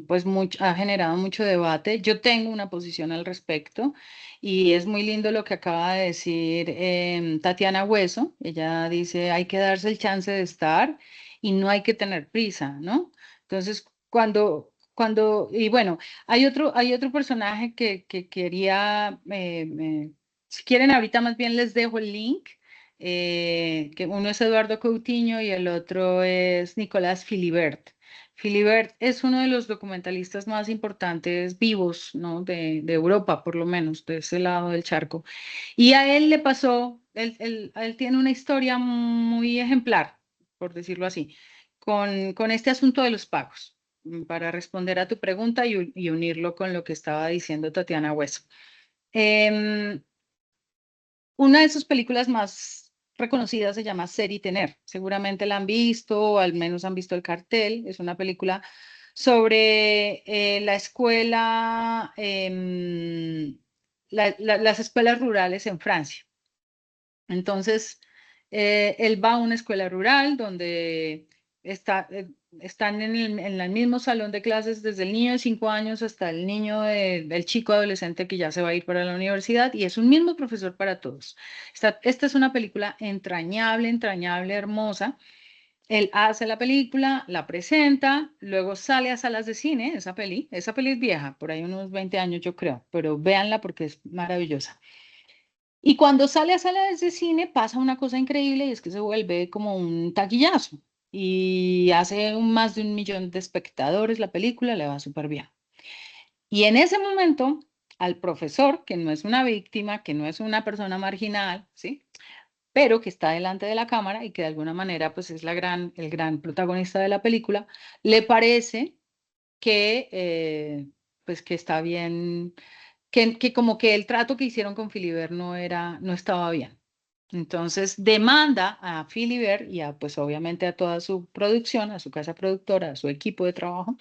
pues ha generado mucho debate. Yo tengo una posición al respecto y es muy lindo lo que acaba de decir Tatiana Hueso. Ella dice, hay que darse el chance de estar y no hay que tener prisa, ¿no? Entonces, y bueno, hay otro personaje que quería, si quieren, ahorita más bien les dejo el link que uno es Eduardo Coutinho y el otro es Nicolás Philibert. Philibert es uno de los documentalistas más importantes vivos, ¿no? de Europa, por lo menos, de ese lado del charco. Y a él le pasó, él tiene una historia muy ejemplar, por decirlo así, con este asunto de los pagos, para responder a tu pregunta y unirlo con lo que estaba diciendo Tatiana Hueso. Em, una de sus películas más reconocidas se llama Ser y Tener. Seguramente la han visto, o al menos han visto el cartel. Es una película sobre la escuela, las escuelas rurales en Francia. Entonces, él va a una escuela rural donde están en el mismo salón de clases desde el niño de 5 años hasta el niño del chico adolescente que ya se va a ir para la universidad y es un mismo profesor para todos. Esta es una película entrañable, entrañable, hermosa. Él hace la película, la presenta, luego sale a salas de cine, esa peli es vieja, por ahí unos 20 años yo creo, pero véanla porque es maravillosa. Y cuando sale a salas de cine pasa una cosa increíble y es que se vuelve como un taquillazo y hace más de 1 millón de espectadores la película, le va súper bien. Y en ese momento al profesor, que no es una víctima, que no es una persona marginal, ¿sí? Pero que está delante de la cámara y que de alguna manera pues es el gran protagonista de la película, le parece que pues que está bien, que como que el trato que hicieron con Philibert no estaba bien. Entonces demanda a Philibert y a, pues obviamente a toda su producción, a su casa productora, a su equipo de trabajo,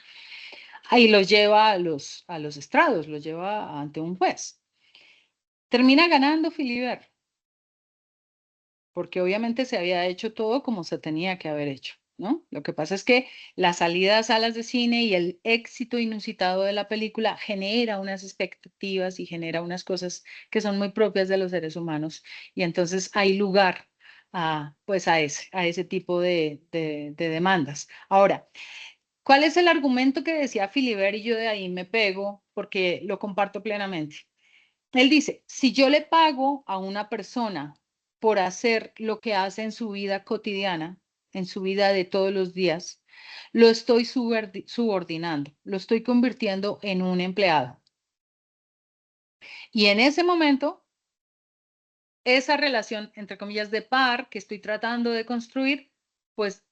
ahí los lleva a los estrados, los lleva ante un juez. Termina ganando Philibert, porque obviamente se había hecho todo como se tenía que haber hecho, ¿no? Lo que pasa es que la salida a salas de cine y el éxito inusitado de la película genera unas expectativas y genera unas cosas que son muy propias de los seres humanos y entonces hay lugar pues a ese tipo de demandas. Ahora, ¿cuál es el argumento que decía Philibert? Y yo de ahí me pego porque lo comparto plenamente. Él dice, si yo le pago a una persona por hacer lo que hace en su vida cotidiana, en su vida de todos los días, lo estoy subordinando, lo estoy convirtiendo en un empleado. Y en ese momento, esa relación, entre comillas, de par que estoy tratando de construir, pues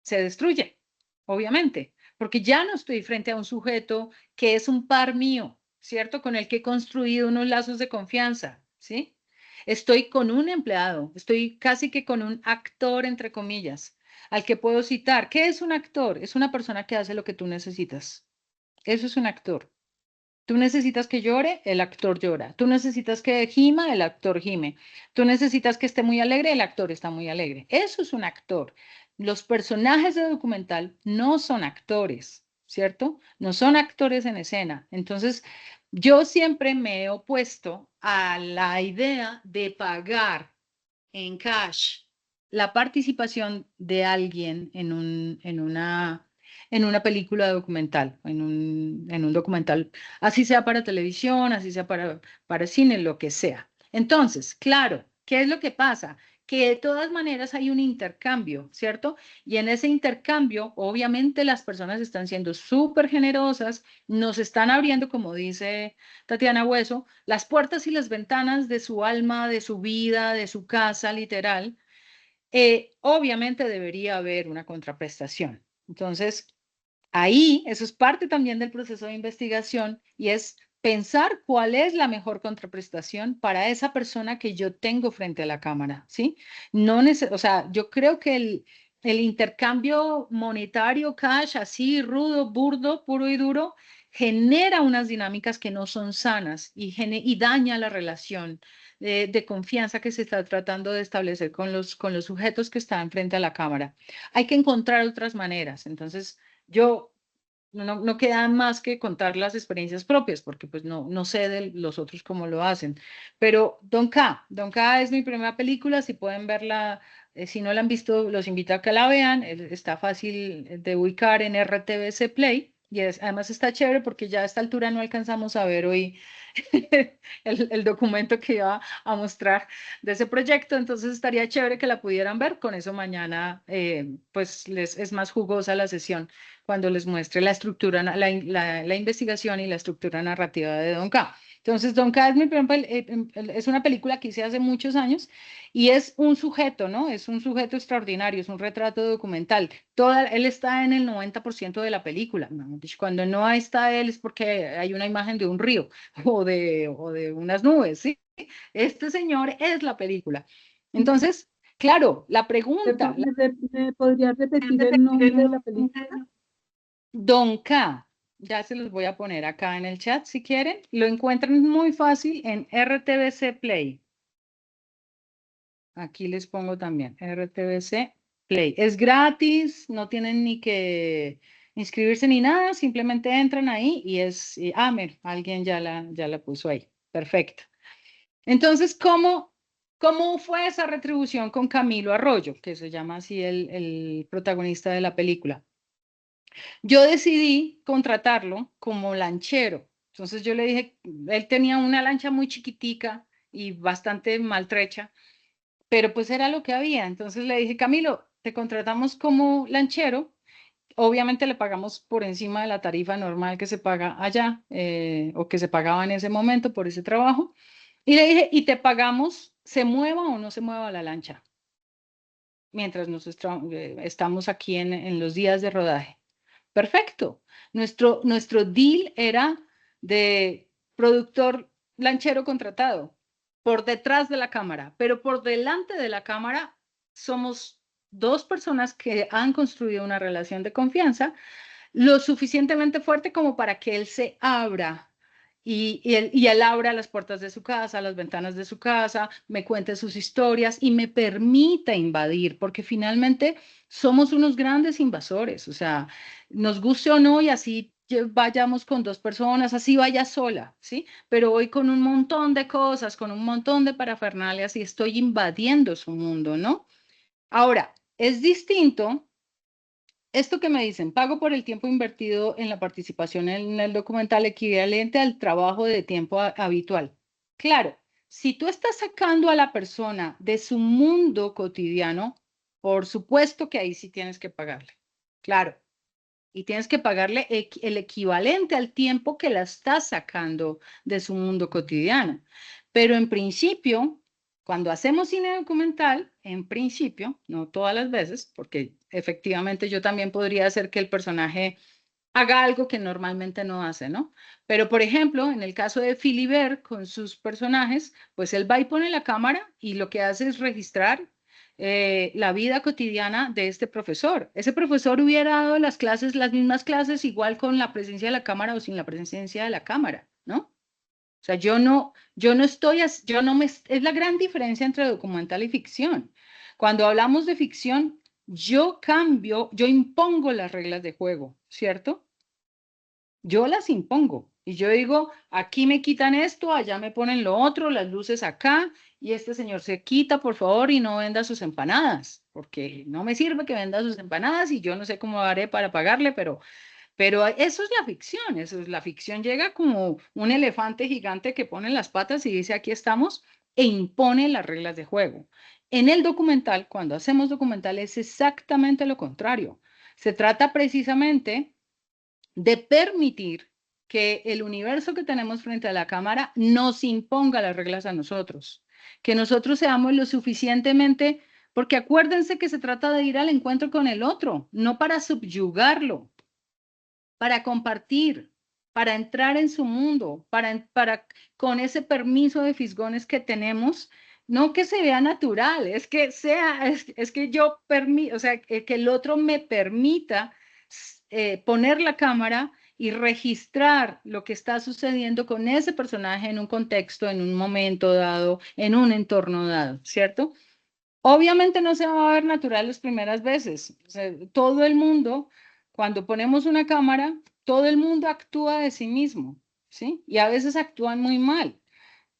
se destruye, obviamente, porque ya no estoy frente a un sujeto que es un par mío, ¿cierto? Con el que he construido unos lazos de confianza, ¿sí? Estoy con un empleado, estoy casi que con un actor, entre comillas, al que puedo citar. ¿Qué es un actor? Es una persona que hace lo que tú necesitas. Eso es un actor. Tú necesitas que llore, el actor llora. Tú necesitas que gima, el actor gime. Tú necesitas que esté muy alegre, el actor está muy alegre. Eso es un actor. Los personajes de documental no son actores, ¿cierto? No son actores en escena. Entonces, yo siempre me he opuesto a la idea de pagar en cash la participación de alguien en una película documental, en un documental, así sea para televisión, así sea para cine, lo que sea. Entonces, claro, ¿qué es lo que pasa? que de todas maneras hay un intercambio, ¿cierto? Y en ese intercambio, obviamente las personas están siendo súper generosas, nos están abriendo, como dice Tatiana Hueso, las puertas y las ventanas de su alma, de su vida, de su casa, literal. Obviamente debería haber una contraprestación. Entonces, ahí, eso es parte también del proceso de investigación y es pensar cuál es la mejor contraprestación para esa persona que yo tengo frente a la cámara, ¿sí? No o sea, yo creo que el intercambio monetario, cash, así, rudo, burdo, puro y duro, genera unas dinámicas que no son sanas y daña la relación de confianza que se está tratando de establecer con los sujetos que están frente a la cámara. Hay que encontrar otras maneras. Entonces, yo no queda más que contar las experiencias propias, porque pues no sé de los otros cómo lo hacen. Pero Don K es mi primera película, si pueden verla, si no la han visto, los invito a que la vean, está fácil de ubicar en RTBC Play, y además está chévere porque ya a esta altura no alcanzamos a ver hoy el documento que iba a mostrar de ese proyecto, entonces estaría chévere que la pudieran ver, con eso mañana pues les es más jugosa la sesión cuando les muestre la estructura, la investigación y la estructura narrativa de Don K. Entonces, Don K es una película que hice hace muchos años y es un sujeto, ¿no? Es un sujeto extraordinario, es un retrato documental. Él está en el 90% de la película. Cuando no está él es porque hay una imagen de un río o de unas nubes, ¿sí? Este señor es la película. Entonces, claro, la pregunta... ¿Me podría repetir el nombre de la película? Don K, ya se los voy a poner acá en el chat si quieren. Lo encuentran muy fácil en RTBC Play. Aquí les pongo también RTBC Play. Es gratis, no tienen ni que inscribirse ni nada, simplemente entran ahí y es... mira, alguien ya la puso ahí. Perfecto. Entonces, ¿cómo fue esa retribución con Camilo Arroyo, que se llama así el protagonista de la película? Yo decidí contratarlo como lanchero. Entonces yo le dije, él tenía una lancha muy chiquitica y bastante maltrecha, pero pues era lo que había. Entonces le dije, Camilo, te contratamos como lanchero. Obviamente le pagamos por encima de la tarifa normal que se paga allá o que se pagaba en ese momento por ese trabajo. Y le dije, y te pagamos, se mueva o no se mueva la lancha, mientras estamos aquí en los días de rodaje. Perfecto. Nuestro deal era de productor lanchero contratado por detrás de la cámara, pero por delante de la cámara somos dos personas que han construido una relación de confianza lo suficientemente fuerte como para que él se abra y él abra las puertas de su casa, las ventanas de su casa, me cuente sus historias y me permita invadir, porque finalmente somos unos grandes invasores, o sea, nos guste o no y así vayamos con dos personas, así vaya sola, ¿sí? Pero voy con un montón de cosas, con un montón de parafernalias y estoy invadiendo su mundo, ¿no? Ahora, es distinto esto que me dicen, pago por el tiempo invertido en la participación en el documental equivalente al trabajo de tiempo habitual. Claro, si tú estás sacando a la persona de su mundo cotidiano, por supuesto que ahí sí tienes que pagarle. Claro. Y tienes que pagarle el equivalente al tiempo que la estás sacando de su mundo cotidiano. Pero en principio, cuando hacemos cine documental, en principio, no todas las veces, porque efectivamente yo también podría hacer que el personaje haga algo que normalmente no hace, ¿no? Pero, por ejemplo, en el caso de Philibert con sus personajes, pues él va y pone la cámara y lo que hace es registrar la vida cotidiana de este profesor. Ese profesor hubiera dado las mismas clases, igual con la presencia de la cámara o sin la presencia de la cámara, ¿no? O sea, yo no estoy, es la gran diferencia entre documental y ficción. Cuando hablamos de ficción, yo impongo las reglas de juego, ¿cierto? Yo las impongo y yo digo, aquí me quitan esto, allá me ponen lo otro, las luces acá y este señor se quita, por favor, y no venda sus empanadas, porque no me sirve que venda sus empanadas y yo no sé cómo haré para pagarle, pero eso es la ficción, la ficción llega como un elefante gigante que pone las patas y dice aquí estamos e impone las reglas de juego. En el documental, cuando hacemos documental, es exactamente lo contrario. Se trata precisamente de permitir que el universo que tenemos frente a la cámara nos imponga las reglas a nosotros, que nosotros seamos lo suficientemente, porque acuérdense que se trata de ir al encuentro con el otro, no para subyugarlo, para compartir, para entrar en su mundo, para con ese permiso de fisgones que tenemos, no que se vea natural, es que sea, es que yo permito, o sea, que el otro me permita poner la cámara y registrar lo que está sucediendo con ese personaje en un contexto, en un momento dado, en un entorno dado, ¿cierto? Obviamente no se va a ver natural las primeras veces. O sea, todo el mundo, cuando ponemos una cámara, todo el mundo actúa de sí mismo, ¿sí? Y a veces actúan muy mal.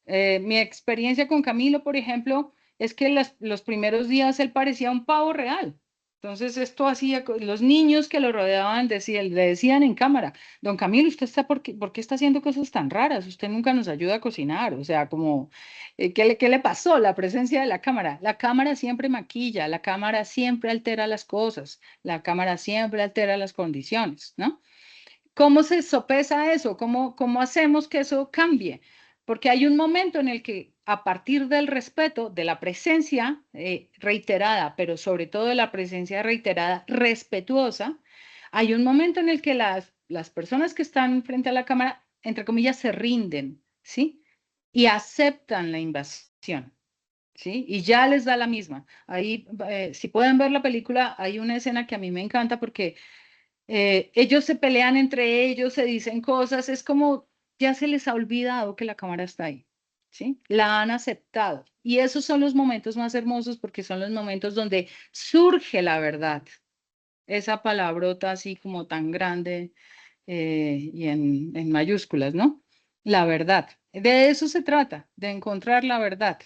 Mi experiencia con Camilo, por ejemplo, es que los primeros días él parecía un pavo real. Entonces esto hacía, los niños que lo rodeaban le decían en cámara, don Camilo, ¿usted está por qué está haciendo cosas tan raras? Usted nunca nos ayuda a cocinar. O sea, como, qué le pasó? La presencia de la cámara. La cámara siempre maquilla, la cámara siempre altera las cosas, la cámara siempre altera las condiciones, ¿no? ¿Cómo se sopesa eso? ¿Cómo hacemos que eso cambie? Porque hay un momento en el que a partir del respeto, de la presencia reiterada, pero sobre todo de la presencia reiterada respetuosa, hay un momento en el que las personas que están frente a la cámara, entre comillas, se rinden, ¿sí? Y aceptan la invasión, ¿sí? Y ya les da la misma. Ahí, si pueden ver la película, hay una escena que a mí me encanta porque ellos se pelean entre ellos, se dicen cosas, es como ya se les ha olvidado que la cámara está ahí, ¿sí? La han aceptado. Y esos son los momentos más hermosos porque son los momentos donde surge la verdad. Esa palabrota así como tan grande y en mayúsculas, ¿no? La verdad. De eso se trata, de encontrar la verdad.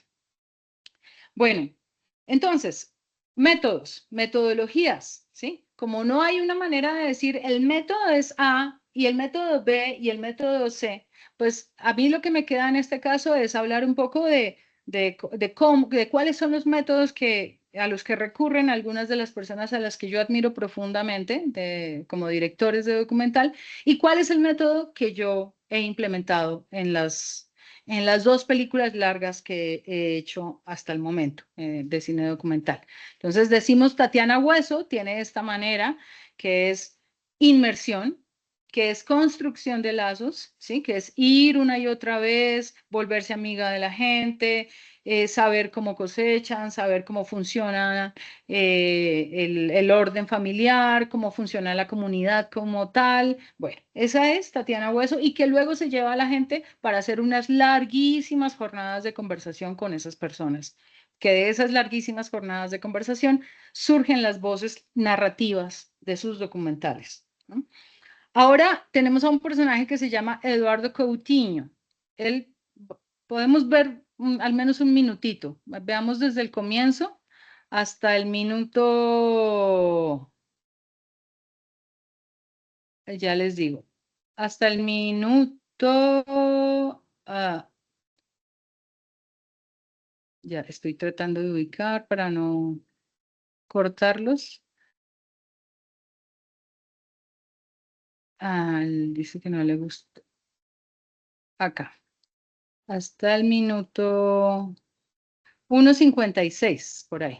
Bueno, entonces, métodos, metodologías, ¿sí? Como no hay una manera de decir el método es A y el método B y el método C, pues a mí lo que me queda en este caso es hablar un poco de cuáles son los métodos a los que recurren algunas de las personas a las que yo admiro profundamente como directores de documental y cuál es el método que yo he implementado en las dos películas largas que he hecho hasta el momento de cine documental. Entonces decimos, Tatiana Hueso tiene esta manera que es inmersión, que es construcción de lazos, ¿sí? Que es ir una y otra vez, volverse amiga de la gente, saber cómo cosechan, saber cómo funciona el orden familiar, cómo funciona la comunidad como tal. Bueno, esa es Tatiana Hueso y que luego se lleva a la gente para hacer unas larguísimas jornadas de conversación con esas personas. Que de esas larguísimas jornadas de conversación surgen las voces narrativas de sus documentales, ¿no? Ahora tenemos a un personaje que se llama Eduardo Coutinho. Él, podemos ver al menos un minutito. Veamos desde el comienzo hasta el minuto, ya les digo, hasta el minuto, ya estoy tratando de ubicar para no cortarlos. Dice que no le gusta. Acá, hasta el minuto 1:56, por ahí.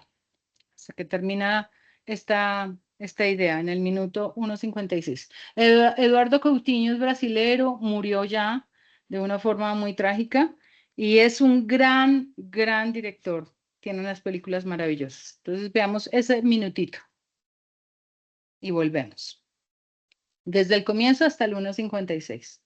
Hasta que termina esta idea en el minuto 1:56. Eduardo Coutinho es brasilero, murió ya de una forma muy trágica y es un gran director. Tiene unas películas maravillosas. Entonces veamos ese minutito y volvemos. Desde el comienzo hasta el 1:56.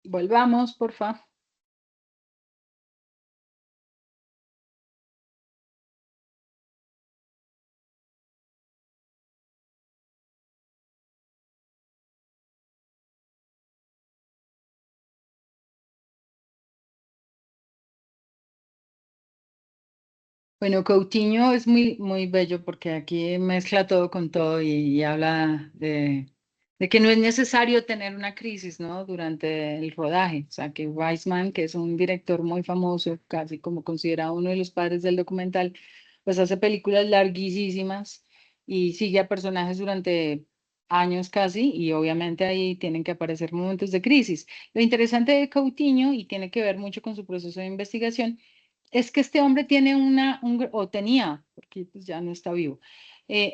Volvamos, por favor. Bueno, Coutinho es muy bello porque aquí mezcla todo con todo y habla de que no es necesario tener una crisis, ¿no? Durante el rodaje. O sea, que Weissman, que es un director muy famoso, casi como considerado uno de los padres del documental, pues hace películas larguísimas y sigue a personajes durante años casi y obviamente ahí tienen que aparecer momentos de crisis. Lo interesante de Coutinho, y tiene que ver mucho con su proceso de investigación, es que este hombre tiene o tenía, porque pues ya no está vivo,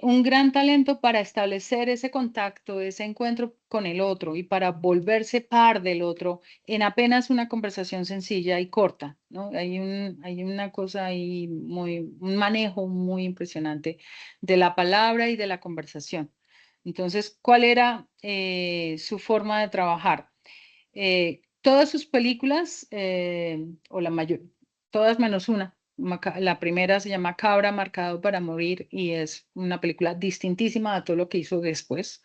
un gran talento para establecer ese contacto, ese encuentro con el otro y para volverse par del otro en apenas una conversación sencilla y corta, ¿no? Hay una cosa ahí un manejo muy impresionante de la palabra y de la conversación. Entonces, ¿cuál era su forma de trabajar? Todas sus películas, o la mayor, todas menos una. La primera se llama Cabra marcado para morir y es una película distintísima a todo lo que hizo después.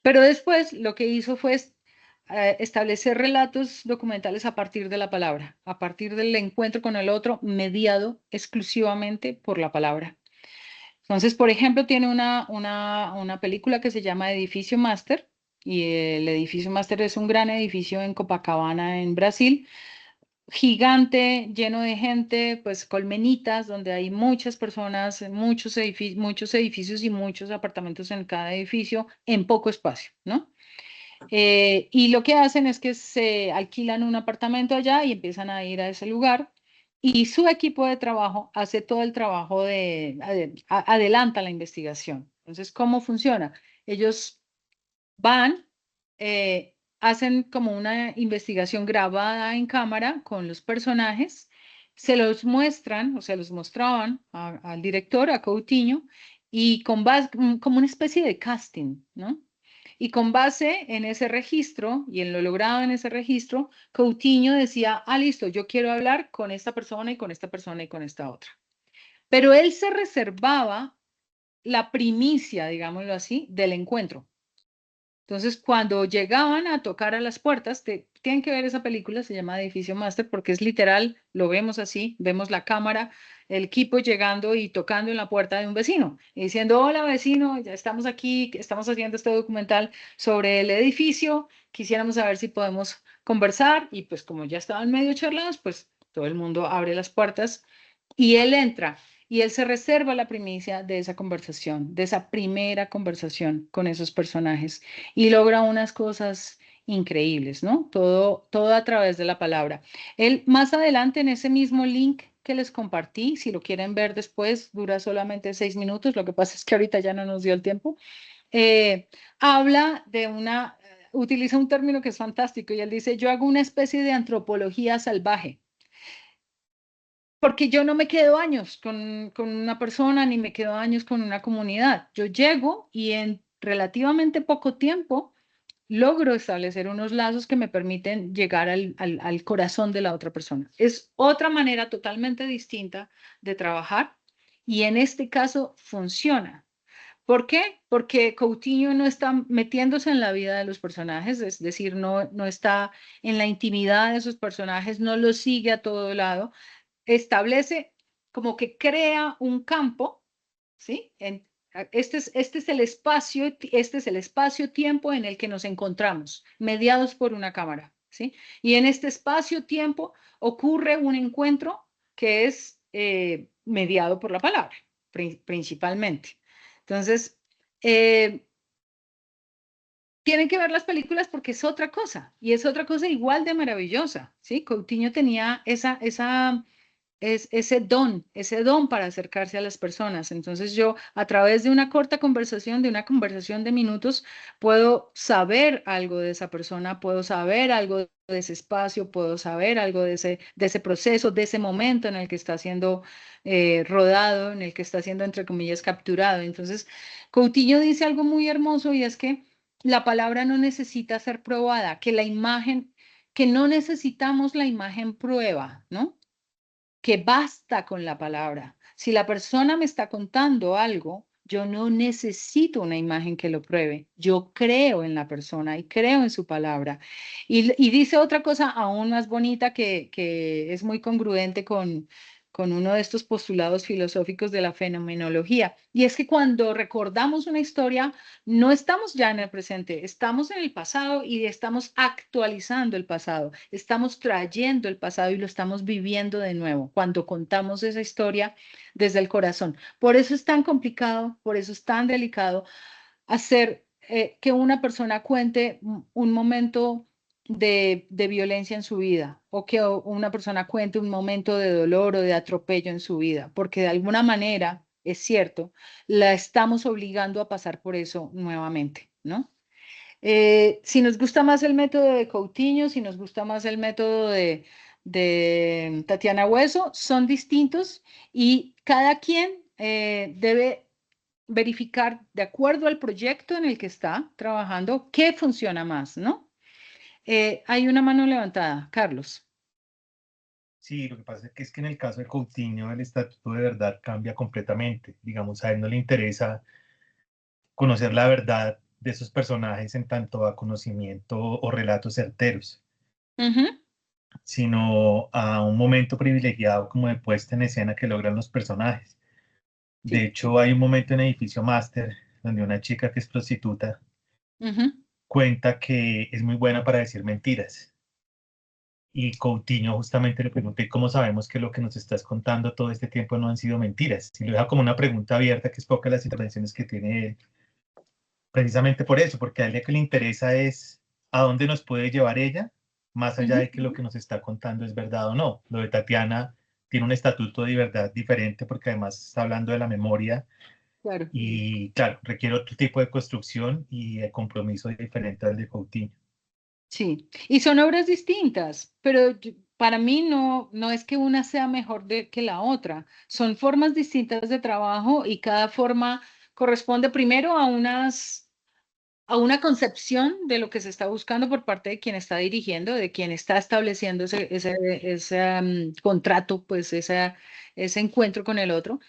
Pero después lo que hizo fue establecer relatos documentales a partir de la palabra, a partir del encuentro con el otro, mediado exclusivamente por la palabra. Entonces, por ejemplo, tiene una película que se llama Edificio Master, y el Edificio Master es un gran edificio en Copacabana, en Brasil, gigante, lleno de gente, pues colmenitas, donde hay muchas personas, muchos edificios y muchos apartamentos en cada edificio en poco espacio, ¿no? Y lo que hacen es que se alquilan un apartamento allá y empiezan a ir a ese lugar. Y su equipo de trabajo hace todo el trabajo adelanta la investigación. Entonces, ¿cómo funciona? Ellos van, hacen como una investigación grabada en cámara con los personajes, se los muestran, o se los mostraban al director, a Coutinho, y como una especie de casting, ¿no? Y con base en ese registro y en lo logrado en ese registro, Coutinho decía, listo, yo quiero hablar con esta persona y con esta persona y con esta otra. Pero él se reservaba la primicia, digámoslo así, del encuentro. Entonces, cuando llegaban a tocar a las puertas, tienen que ver esa película, se llama Edificio Master, porque es literal, lo vemos así, vemos la cámara, el equipo llegando y tocando en la puerta de un vecino y diciendo, hola vecino, ya estamos aquí, estamos haciendo este documental sobre el edificio, quisiéramos saber si podemos conversar y pues como ya estaban medio charlados, pues todo el mundo abre las puertas y él entra. Y él se reserva la primicia de esa conversación, de esa primera conversación con esos personajes y logra unas cosas increíbles, ¿no? Todo a través de la palabra. Él más adelante en ese mismo link que les compartí, si lo quieren ver después, dura solamente 6 minutos, lo que pasa es que ahorita ya no nos dio el tiempo, habla de utiliza un término que es fantástico y él dice, yo hago una especie de antropología salvaje. Porque yo no me quedo años con una persona ni me quedo años con una comunidad. Yo llego y en relativamente poco tiempo logro establecer unos lazos que me permiten llegar al corazón de la otra persona. Es otra manera totalmente distinta de trabajar y en este caso funciona. ¿Por qué? Porque Coutinho no está metiéndose en la vida de los personajes, es decir, no está en la intimidad de esos personajes, no los sigue a todo lado, establece como que crea un campo, ¿sí? Este es el espacio-tiempo en el que nos encontramos, mediados por una cámara, ¿sí? Y en este espacio-tiempo ocurre un encuentro que es mediado por la palabra, principalmente. Entonces, tienen que ver las películas porque es otra cosa, y es otra cosa igual de maravillosa, ¿sí? Coutinho tenía ese don para acercarse a las personas. Entonces yo, a través de una corta conversación, de una conversación de minutos, puedo saber algo de esa persona, puedo saber algo de ese espacio, puedo saber algo de ese proceso, de ese momento en el que está siendo rodado, en el que está siendo, entre comillas, capturado. Entonces, Coutinho dice algo muy hermoso y es que la palabra no necesita ser probada, que la imagen que no necesitamos la imagen prueba, ¿no? Que basta con la palabra. Si la persona me está contando algo, yo no necesito una imagen que lo pruebe. Yo creo en la persona y creo en su palabra. Y dice otra cosa aún más bonita que es muy congruente con uno de estos postulados filosóficos de la fenomenología. Y es que cuando recordamos una historia, no estamos ya en el presente, estamos en el pasado y estamos actualizando el pasado, estamos trayendo el pasado y lo estamos viviendo de nuevo cuando contamos esa historia desde el corazón. Por eso es tan complicado, por eso es tan delicado hacer que una persona cuente un momento de violencia en su vida o que una persona cuente un momento de dolor o de atropello en su vida, porque de alguna manera, es cierto, la estamos obligando a pasar por eso nuevamente, ¿no? Si nos gusta más el método de Coutinho, si nos gusta más el método de Tatiana Hueso, son distintos y cada quien debe verificar de acuerdo al proyecto en el que está trabajando qué funciona más, ¿no? Hay una mano levantada, Carlos. Sí, lo que pasa es que en el caso de Coutinho el estatuto de verdad cambia completamente. Digamos, a él no le interesa conocer la verdad de esos personajes en tanto a conocimiento o relatos certeros, sino a un momento privilegiado como de puesta en escena que logran los personajes. De hecho, hay un momento en Edificio Máster donde una chica que es prostituta cuenta que es muy buena para decir mentiras. Y Coutinho justamente le pregunté cómo sabemos que lo que nos estás contando todo este tiempo no han sido mentiras. Y lo deja como una pregunta abierta, que es pocas las intervenciones que tiene él. Precisamente por eso, porque a él lo que le interesa es a dónde nos puede llevar ella, más allá de que lo que nos está contando es verdad o no. Lo de Tatiana tiene un estatuto de verdad diferente porque además está hablando de la memoria. Claro. Y claro, requiere otro tipo de construcción y de compromiso diferente al de Coutinho. Sí, y son obras distintas, pero para mí no es que una sea mejor que la otra. Son formas distintas de trabajo y cada forma corresponde primero a una concepción de lo que se está buscando por parte de quien está dirigiendo, de quien está estableciendo ese contrato, pues ese encuentro con el otro.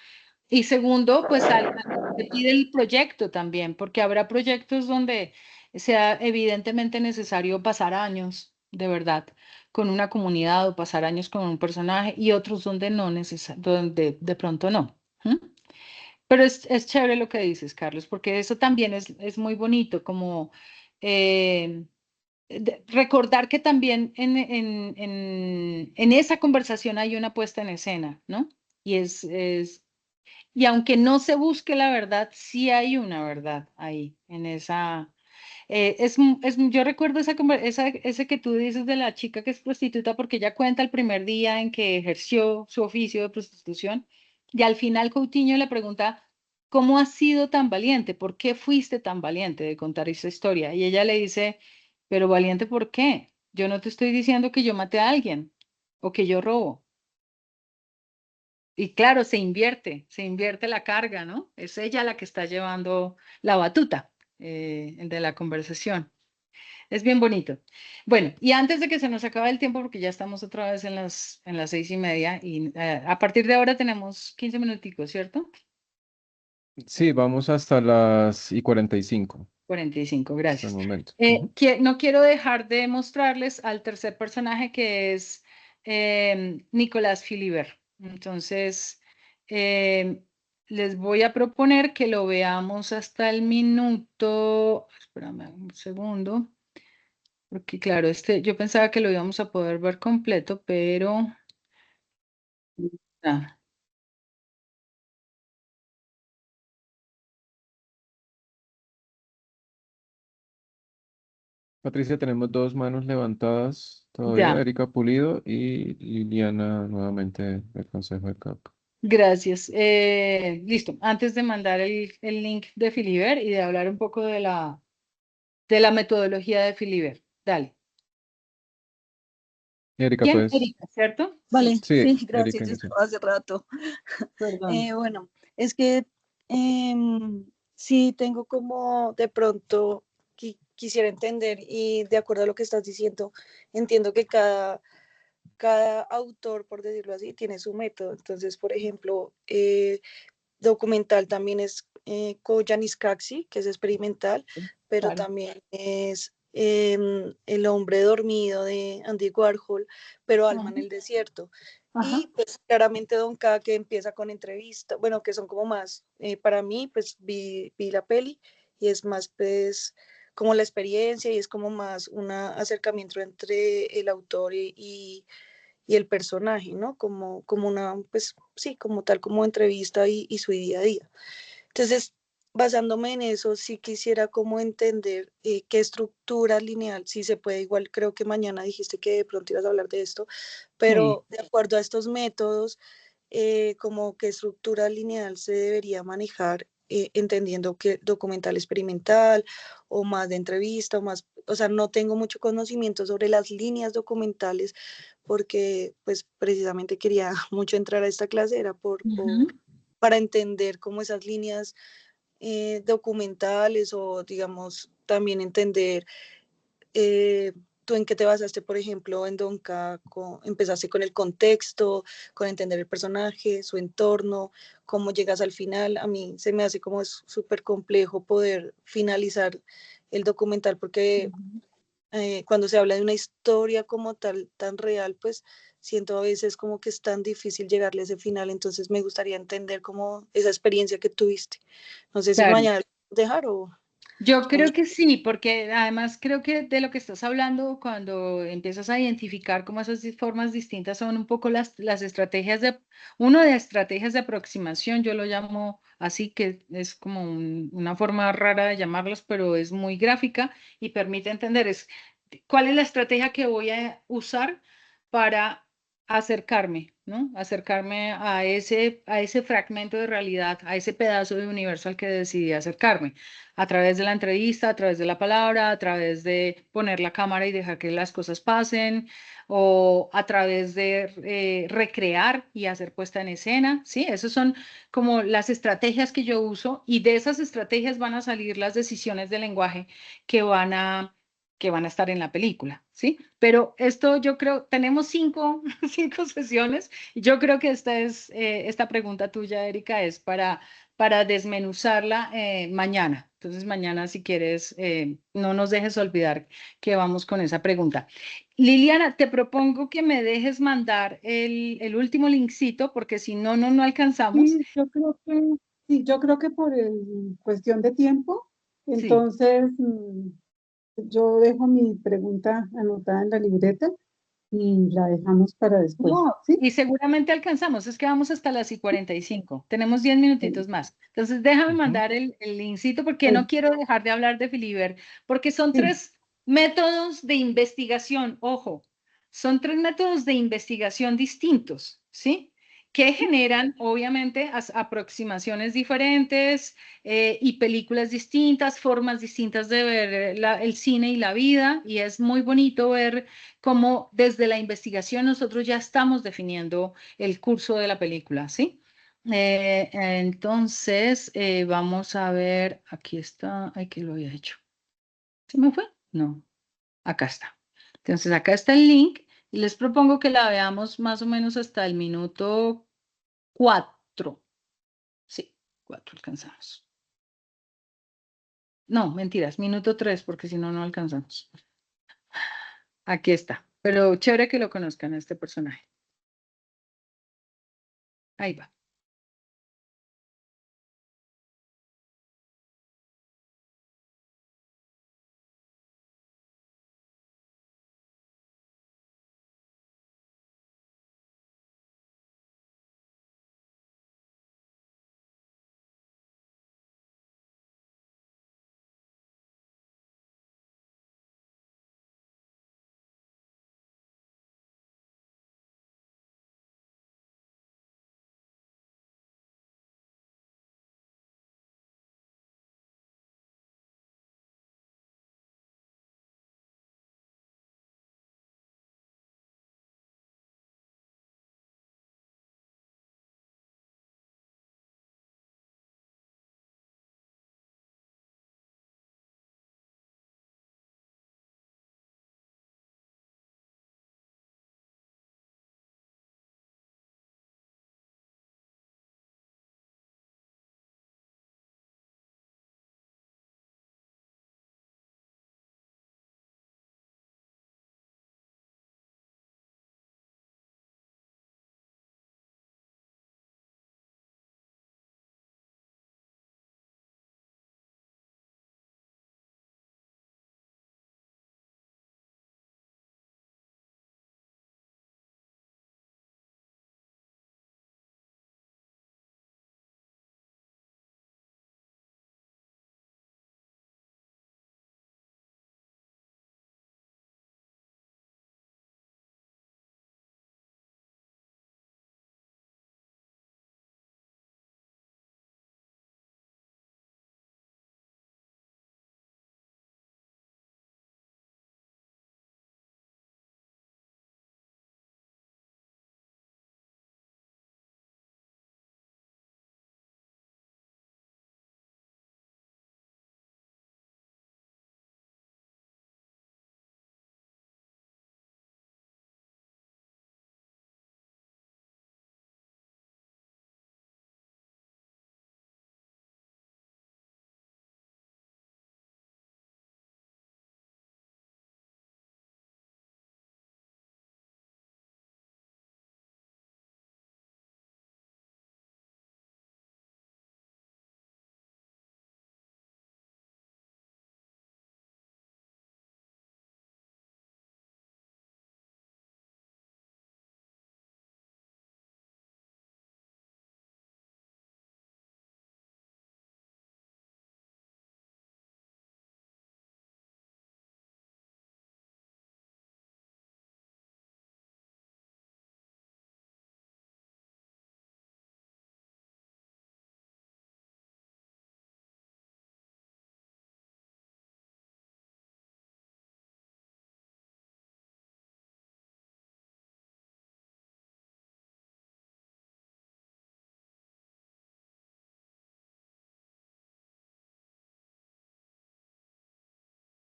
Y segundo, pues se pide el proyecto también, porque habrá proyectos donde sea evidentemente necesario pasar años, de verdad, con una comunidad o pasar años con un personaje y otros donde no donde de pronto no. Pero es chévere lo que dices, Carlos, porque eso también es muy bonito, como eh, recordar que también en esa conversación hay una puesta en escena, ¿no? Y y aunque no se busque la verdad, sí hay una verdad ahí, en esa. Yo recuerdo ese que tú dices de la chica que es prostituta porque ella cuenta el primer día en que ejerció su oficio de prostitución y al final Coutinho le pregunta, ¿cómo has sido tan valiente? ¿Por qué fuiste tan valiente de contar esa historia? Y ella le dice, pero valiente, ¿por qué? Yo no te estoy diciendo que yo maté a alguien o que yo robo. Y claro, se invierte la carga, ¿no? Es ella la que está llevando la batuta de la conversación. Es bien bonito. Bueno, y antes de que se nos acabe el tiempo, porque ya estamos otra vez en las 6:30, y a partir de ahora tenemos 15 minuticos, ¿cierto? Sí, vamos hasta las 45, 45, hasta el gracias. momento. No quiero dejar de mostrarles al tercer personaje que es Nicolás Philibert. Entonces, les voy a proponer que lo veamos hasta el minuto. Espérame un segundo. Porque claro, yo pensaba que lo íbamos a poder ver completo, pero. Ah, Patricia, tenemos dos manos levantadas todavía, ya, Erika Pulido y Liliana nuevamente del Consejo de CAP. gracias. Listo. Antes de mandar el link de Philibert y de hablar un poco de la metodología de Philibert. Dale. Erika, ¿Quién? pues. Erika, ¿cierto? Vale, Sí, sí, gracias, Erika yo inició. estaba hace rato. Perdón. Bueno, es que sí tengo como de pronto quisiera entender y de acuerdo a lo que estás diciendo, entiendo que cada autor, por decirlo así, tiene su método. Entonces, por ejemplo, documental también es Koyaanisqatsi, que es experimental, pero Claro. también es El hombre dormido de Andy Warhol, pero Alma en Ajá. el desierto. Ajá. Y pues claramente Don K, que empieza con entrevista, bueno, que son como más, para mí, pues vi la peli y es más pues como la experiencia y es como más un acercamiento entre el autor y el personaje, ¿no? Como una, pues sí, como tal, como entrevista y su día a día. Entonces, basándome en eso, sí quisiera como entender qué estructura lineal, si se puede, igual creo que mañana dijiste que de pronto ibas a hablar de esto, Sí. pero de acuerdo a estos métodos, como qué estructura lineal se debería manejar, entendiendo que documental experimental o más de entrevista o más, o sea, no tengo mucho conocimiento sobre las líneas documentales porque pues precisamente quería mucho entrar a esta clase, era para entender cómo esas líneas documentales o digamos también entender tú en qué te basaste, por ejemplo, en Donka, empezaste con el contexto, con entender el personaje, su entorno, cómo llegas al final. A mí se me hace como es súper complejo poder finalizar el documental porque cuando se habla de una historia como tal, tan real, pues siento a veces como que es tan difícil llegarle a ese final, entonces me gustaría entender como esa experiencia que tuviste. No sé si Claro. mañana dejar Yo o no. creo que sí, porque además creo que de lo que estás hablando, cuando empiezas a identificar cómo esas formas distintas son un poco las estrategias uno de estrategias de aproximación, yo lo llamo así, que es como una forma rara de llamarlas, pero es muy gráfica y permite entender cuál es la estrategia que voy a usar para acercarme, ¿no? Acercarme a ese fragmento de realidad, a ese pedazo de universo al que decidí acercarme a través de la entrevista, a través de la palabra, a través de poner la cámara y dejar que las cosas pasen, o a través de recrear y hacer puesta en escena, ¿sí? Esas son como las estrategias que yo uso y de esas estrategias van a salir las decisiones de lenguaje que van a estar en la película, ¿sí? Pero esto yo creo, tenemos cinco sesiones y yo creo que esta pregunta tuya, Erika, es para desmenuzarla mañana. Entonces, mañana, si quieres, no nos dejes olvidar que vamos con esa pregunta. Liliana, te propongo que me dejes mandar el último linkcito, porque si no, no alcanzamos. Sí, yo creo que por cuestión de tiempo, Sí. entonces yo dejo mi pregunta anotada en la libreta y la dejamos para después, No, ¿sí? y seguramente alcanzamos, es que vamos hasta las y 45. Tenemos 10 Sí, minutitos más. Entonces, déjame Ujú. mandar el linkcito porque no sí, quiero dejar de hablar de Filiber, porque son sí. tres métodos de investigación, ojo, son tres métodos de investigación distintos, ¿sí? Que generan, obviamente, aproximaciones diferentes y películas distintas, formas distintas de ver el cine y la vida, y es muy bonito ver como desde la investigación nosotros ya estamos definiendo el curso de la película, ¿sí? Entonces, vamos a ver, aquí está, ay, que lo había hecho. ¿Se me fue? No, acá está. Entonces, acá está el link y les propongo que la veamos más o menos hasta el minuto 4. Sí, 4 alcanzamos. No, mentiras, minuto 3 porque si no, no alcanzamos. Aquí está, pero chévere que lo conozcan a este personaje. Ahí va.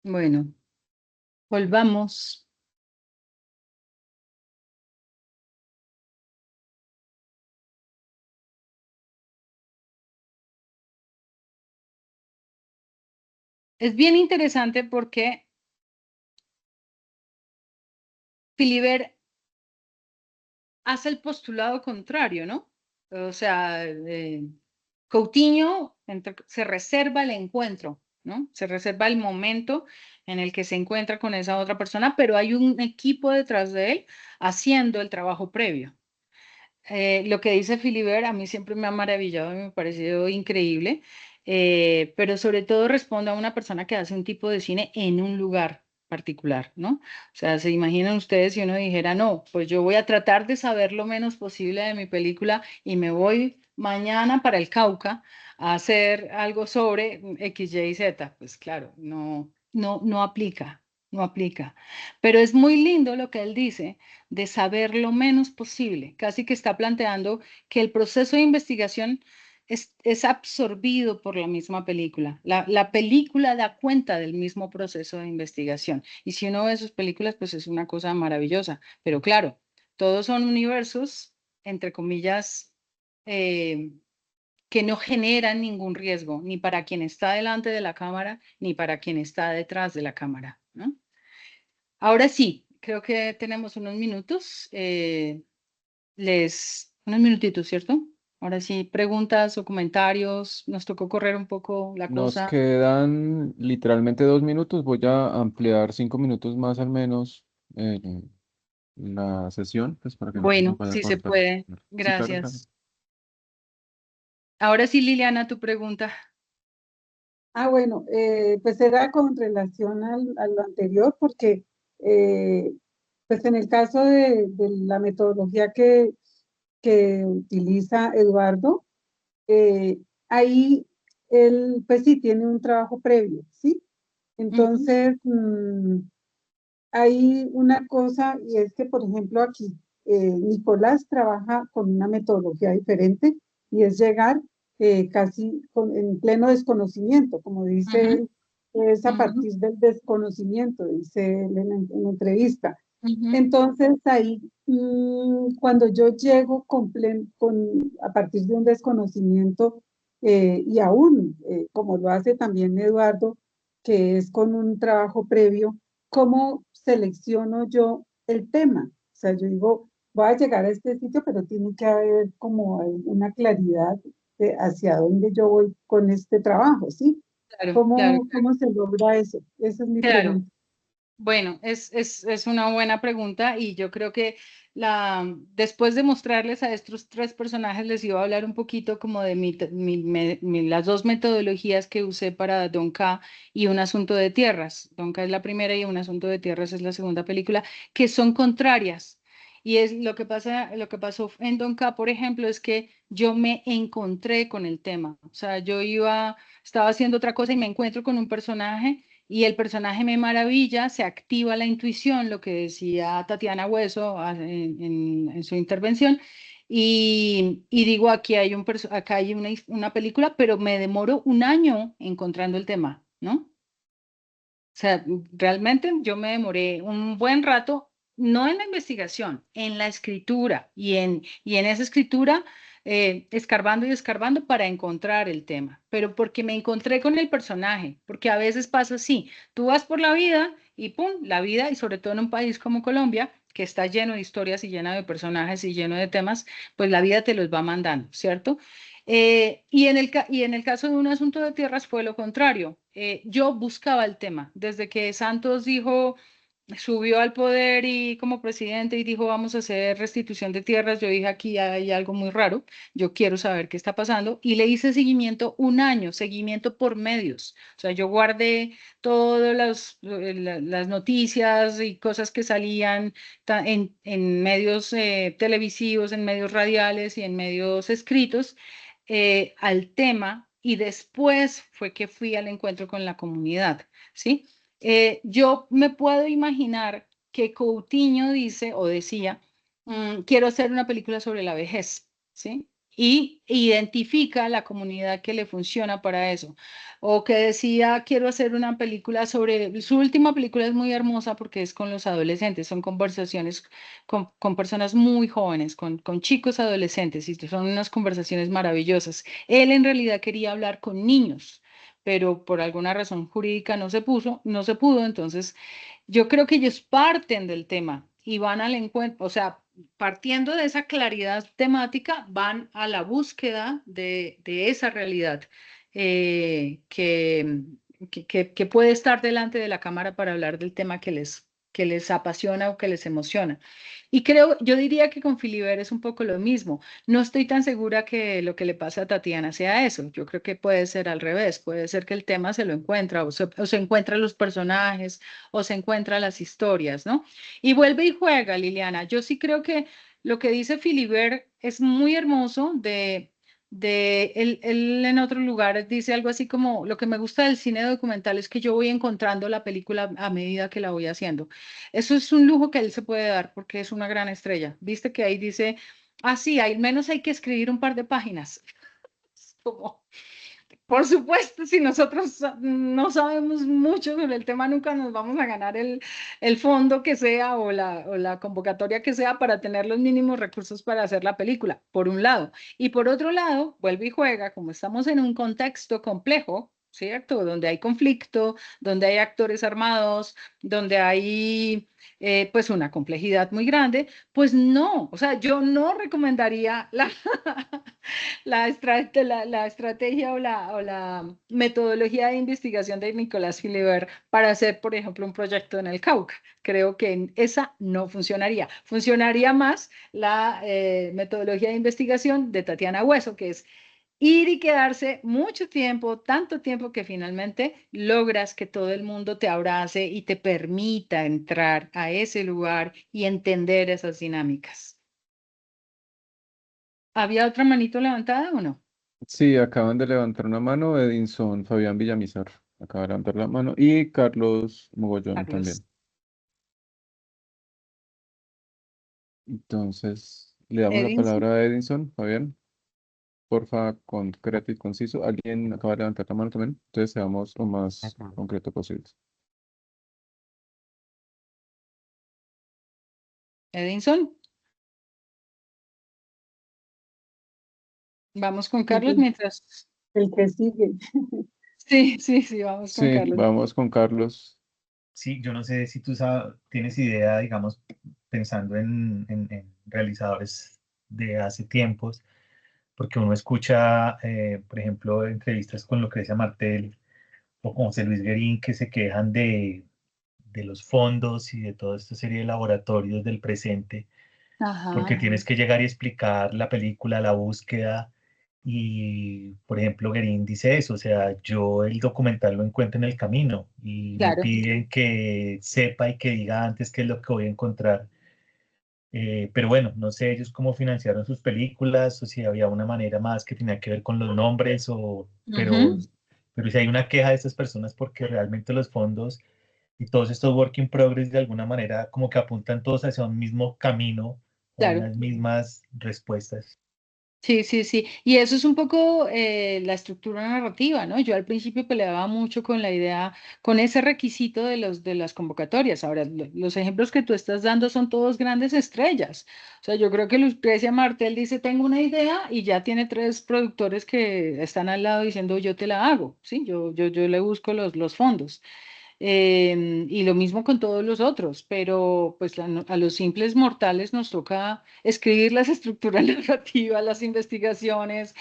Bueno, volvamos. Es bien interesante porque Philibert hace el postulado contrario, ¿no? O sea, Coutinho se reserva el encuentro, ¿no? Se reserva el momento en el que se encuentra con esa otra persona, pero hay un equipo detrás de él haciendo el trabajo previo. Lo que dice Philibert a mí siempre me ha maravillado y me ha parecido increíble, pero sobre todo responde a una persona que hace un tipo de cine en un lugar particular, ¿no? O sea, se imaginan ustedes si uno dijera, no, pues yo voy a tratar de saber lo menos posible de mi película y me voy mañana para el Cauca a hacer algo sobre X, Y, Z. Pues claro, no aplica, no aplica. Pero es muy lindo lo que él dice de saber lo menos posible. Casi que está planteando que el proceso de investigación es absorbido por la misma película. La película da cuenta del mismo proceso de investigación. Y si uno ve sus películas, pues es una cosa maravillosa. Pero claro, todos son universos, entre comillas, que no generan ningún riesgo, ni para quien está delante de la cámara, ni para quien está detrás de la cámara, ¿no? Ahora sí, creo que tenemos unos minutos, unos minutitos, ¿cierto? Ahora sí, preguntas o comentarios, nos tocó correr un poco la Nos cosa. quedan literalmente 2 minutos. Voy a ampliar 5 minutos más al menos la sesión, pues para que no se nos Bueno, vaya a sí se cortar. puede, Sí, claro, claro. gracias. Ahora sí, Liliana, tu pregunta. Bueno, pues era con relación a lo anterior, porque pues en el caso de la metodología que utiliza Eduardo, ahí él pues sí tiene un trabajo previo, ¿sí? Entonces, hay una cosa, y es que, por ejemplo, aquí Nicolás trabaja con una metodología diferente, y es llegar casi en pleno desconocimiento, como dice Ujú, él, es a ujú, partir del desconocimiento, dice él en la entrevista. ujú. Entonces, ahí, cuando yo llego a partir de un desconocimiento, y aún, como lo hace también Eduardo, que es con un trabajo previo, ¿cómo selecciono yo el tema? O sea, yo digo, voy a llegar a este sitio, pero tiene que haber como una claridad de hacia dónde yo voy con este trabajo, ¿sí? Claro, claro, ¿Cómo se logra eso? Esa es mi claro. pregunta. Bueno, es una buena pregunta y yo creo que después de mostrarles a estos tres personajes les iba a hablar un poquito como de las dos metodologías que usé para Don K y Un Asunto de Tierras. Don K es la primera y Un Asunto de Tierras es la segunda película, que son contrarias. Y es lo que pasó en Don K, por ejemplo, es que yo me encontré con el tema. O sea, estaba haciendo otra cosa y me encuentro con un personaje y el personaje me maravilla, se activa la intuición, lo que decía Tatiana Hueso en su intervención, y digo, acá hay una película, pero me demoro un año encontrando el tema, ¿no? O sea, realmente yo me demoré un buen rato, no en la investigación, en la escritura y en esa escritura escarbando y escarbando para encontrar el tema, pero porque me encontré con el personaje, porque a veces pasa así, tú vas por la vida y pum, la vida, y sobre todo en un país como Colombia, que está lleno de historias y lleno de personajes y lleno de temas, pues la vida te los va mandando, ¿cierto? Y en el caso de Un Asunto de Tierras fue lo contrario. Yo buscaba el tema. Desde que Santos subió al poder y como presidente y dijo vamos a hacer restitución de tierras, yo dije aquí hay algo muy raro, yo quiero saber qué está pasando y le hice seguimiento un año, seguimiento por medios. O sea, yo guardé todas las noticias y cosas que salían en medios televisivos, en medios radiales y en medios escritos al tema y después fue que fui al encuentro con la comunidad, ¿sí? Yo me puedo imaginar que Coutinho dice o decía, quiero hacer una película sobre la vejez, ¿sí? y identifica la comunidad que le funciona para eso. O que decía, quiero hacer una película sobre, su última película es muy hermosa porque es con los adolescentes, son conversaciones con personas muy jóvenes, con chicos adolescentes, y son unas conversaciones maravillosas. Él en realidad quería hablar con niños, pero por alguna razón jurídica no se pudo, entonces yo creo que ellos parten del tema y van al encuentro, o sea, partiendo de esa claridad temática, van a la búsqueda de esa realidad que puede estar delante de la cámara para hablar del tema que les apasiona o que les emociona. Y creo, yo diría que con Filiber es un poco lo mismo. No estoy tan segura que lo que le pasa a Tatiana sea eso. Yo creo que puede ser al revés. Puede ser que el tema se lo encuentra o se encuentra los personajes o se encuentra las historias, ¿no? Y vuelve y juega, Liliana. Yo sí creo que lo que dice Filiber es muy hermoso él en otro lugar dice algo así como, lo que me gusta del cine documental es que yo voy encontrando la película a medida que la voy haciendo. Eso es un lujo que él se puede dar porque es una gran estrella. Viste que ahí dice, ah, sí, al menos hay que escribir un par de páginas. Es como, por supuesto, si nosotros no sabemos mucho sobre el tema, nunca nos vamos a ganar el fondo que sea o la convocatoria que sea para tener los mínimos recursos para hacer la película, por un lado. Y por otro lado, vuelve y juega, como estamos en un contexto complejo, ¿cierto? Donde hay conflicto, donde hay actores armados, donde hay pues una complejidad muy grande, pues no, o sea, yo no recomendaría la estrategia o la metodología de investigación de Nicolás Filiber para hacer, por ejemplo, un proyecto en el Cauca. Creo que esa no funcionaría. Funcionaría más la metodología de investigación de Tatiana Hueso, que es ir y quedarse mucho tiempo, tanto tiempo que finalmente logras que todo el mundo te abrace y te permita entrar a ese lugar y entender esas dinámicas. ¿Había otra manito levantada o no? Sí, acaban de levantar una mano Edinson Fabián Villamizar. Acaba de levantar la mano. Y Carlos Mogollón Carlos. también. Entonces, le damos la Edinson. palabra a Edinson, Fabián. Porfa, concreto y conciso. Alguien acaba de levantar la mano también. Entonces, seamos lo más concreto posible. Edinson. Vamos con Carlos mientras. El que sigue. Sí, vamos con Sí, Carlos. vamos con Carlos. Sí, yo no sé si tú tienes idea, digamos, pensando en realizadores de hace tiempos, porque uno escucha, por ejemplo, entrevistas con Lucrecia Martel o con José Luis Guerín que se quejan de los fondos y de toda esta serie de laboratorios del presente, porque Ajá, tienes que llegar y explicar la película, la búsqueda. Y, por ejemplo, Guerín dice eso, o sea, yo el documental lo encuentro en el camino y me claro. piden que sepa y que diga antes qué es lo que voy a encontrar. Pero bueno, no sé ellos cómo financiaron sus películas o si había una manera más que tenía que ver con los nombres, Ujú, pero si hay una queja de estas personas porque realmente los fondos y todos estos work in progress de alguna manera como que apuntan todos hacia un mismo camino o claro. unas mismas respuestas. Sí. Y eso es un poco la estructura narrativa, ¿no? Yo al principio peleaba mucho con la idea, con ese requisito de las convocatorias. Ahora, los ejemplos que tú estás dando son todos grandes estrellas. O sea, yo creo que Lucrecia Martel dice, tengo una idea y ya tiene 3 productores que están al lado diciendo, yo te la hago, ¿sí? Yo le busco los fondos. Y lo mismo con todos los otros, pero pues a los simples mortales nos toca escribir las estructuras narrativas, las investigaciones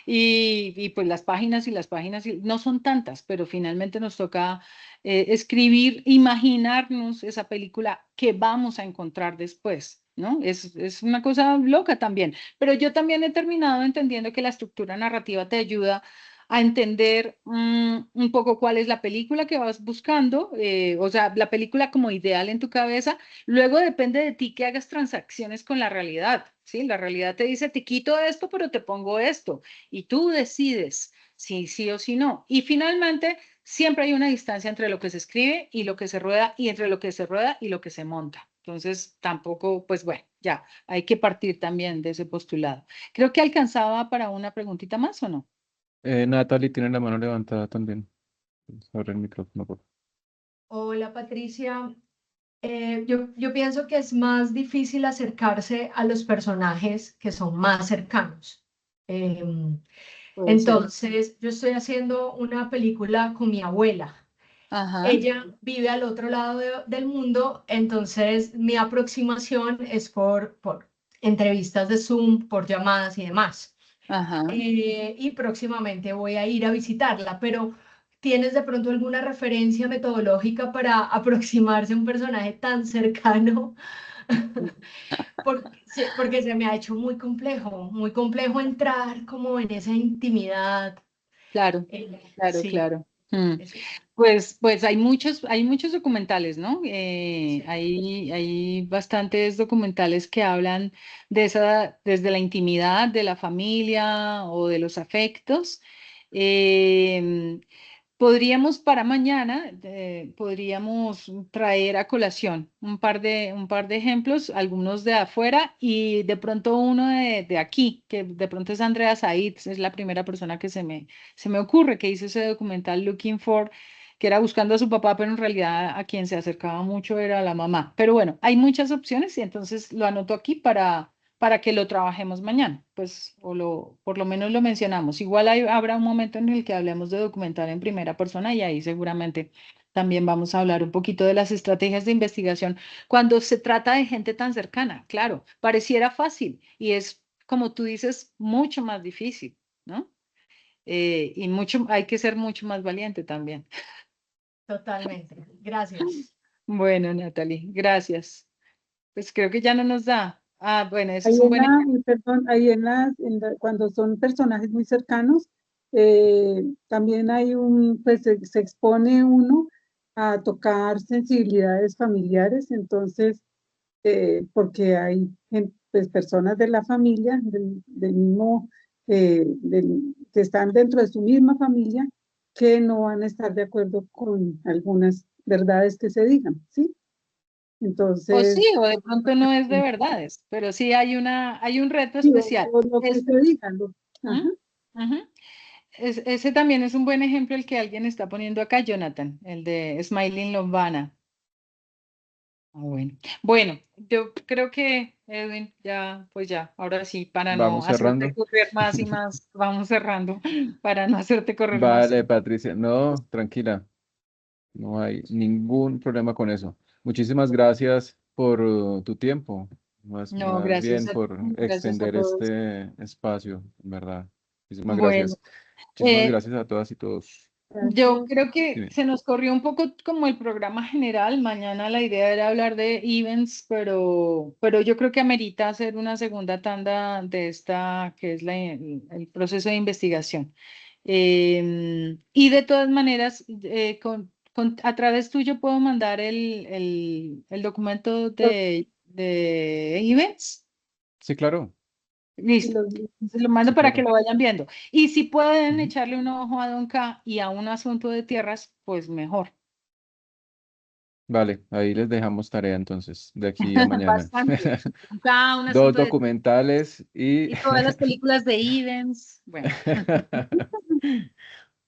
pues las páginas y las páginas, no son tantas, pero finalmente nos toca escribir, imaginarnos esa película que vamos a encontrar después. ¿No? Es una cosa loca también, pero yo también he terminado entendiendo que la estructura narrativa te ayuda a entender un poco cuál es la película que vas buscando, o sea, la película como ideal en tu cabeza. Luego depende de ti que hagas transacciones con la realidad, ¿sí? La realidad te dice, te quito esto, pero te pongo esto, y tú decides si sí o si no. Y finalmente, siempre hay una distancia entre lo que se escribe y lo que se rueda, y entre lo que se rueda y lo que se monta. Entonces, tampoco, pues bueno, ya, hay que partir también de ese postulado. Creo que alcanzaba para una preguntita más, ¿o no? Natalie tiene la mano levantada también. Abre el micrófono, por favor. Hola Patricia. Yo pienso que es más difícil acercarse a los personajes que son más cercanos. Em, Puede ser. entonces, yo estoy haciendo una película con mi abuela. Ajá, Ella vive al otro lado del mundo, entonces mi aproximación es por entrevistas de Zoom, por llamadas y demás. ajá. Y próximamente voy a ir a visitarla, pero ¿tienes de pronto alguna referencia metodológica para aproximarse a un personaje tan cercano? Porque se me ha hecho muy complejo entrar como en esa intimidad. Claro, claro, Sí, claro. eso. Pues hay muchos documentales, ¿no? Hay bastantes documentales que hablan de desde la intimidad de la familia o de los afectos. Em, Podríamos para mañana, podríamos traer a colación un par de ejemplos, algunos de afuera y de pronto uno de aquí, que de pronto es Andrea Said, es la primera persona que se me ocurre, que hizo ese documental Looking for, que era buscando a su papá, pero en realidad a quien se acercaba mucho era la mamá. Pero bueno, hay muchas opciones y entonces lo anoto aquí para que lo trabajemos mañana, pues, por lo menos lo mencionamos. Igual habrá un momento en el que hablemos de documental en primera persona y ahí seguramente también vamos a hablar un poquito de las estrategias de investigación cuando se trata de gente tan cercana. Claro, pareciera fácil y es, como tú dices, mucho más difícil, ¿no? Y hay que ser mucho más valiente también. Totalmente. Gracias. Bueno, Natalie, gracias. Pues creo que ya no nos da. Ah, bueno, ese es Ahí un en buen ejemplo. perdón, ahí cuando son personajes muy cercanos, también hay pues se expone uno a tocar sensibilidades familiares, entonces, porque hay pues, personas de la familia, del mismo, que están dentro de su misma familia, que no van a estar de acuerdo con algunas verdades que se digan, ¿sí? O sí, Entonces, o de pronto no es de verdades, pero sí hay un reto sí, especial. o lo que se diga, ajá. Ujú, ujú. Ese también es un buen ejemplo el que alguien está poniendo acá, Jonathan, el de Smiling Lombana. Ah, bueno. Bueno, yo creo que, Edwin, ya, pues ya, ahora sí, para no Vamos hacerte cerrando. correr más y más, vamos cerrando, para no hacerte correr más. Vale, Patricia. No, tranquila. No hay ningún problema con eso. Muchísimas gracias por tu tiempo. No, Más bien por gracias a extender todos. este espacio, en verdad. Muchísimas Bueno, gracias. Muchísimas eh, gracias a todas y todos. yo creo que Dime. se nos corrió un poco como el programa general. Mañana la idea era hablar de events, pero yo creo que amerita hacer una segunda tanda de esta, que es el proceso de investigación. Y de todas maneras, a través tuyo puedo mandar el documento de events. Sí, claro. Y Listo. los Se lo mando Sí, para que claro. lo vayan viendo. Y si pueden Ujú. echarle un ojo a Don K y a un asunto de tierras, pues mejor. Vale, ahí les dejamos tarea entonces, de aquí a mañana. Bastante. Don K, un Dos asunto de documentales y... y todas las películas de Evans. Bueno,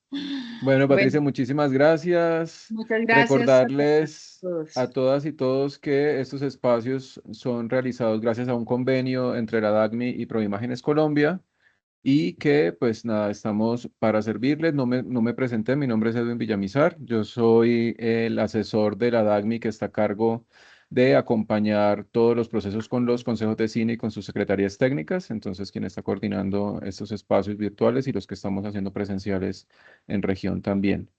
Bueno, bueno, Patricia, muchísimas gracias. muchas gracias a Recordarles todos. a todas y todos que estos espacios son realizados gracias a un convenio entre la DACMI y Proimágenes Colombia y que pues nada, estamos para servirles. No me presenté, mi nombre es Edwin Villamizar, yo soy el asesor de la DACMI que está a cargo de acompañar todos los procesos con los consejos de cine y con sus secretarías técnicas, entonces quien está coordinando estos espacios virtuales y los que estamos haciendo presenciales en región también.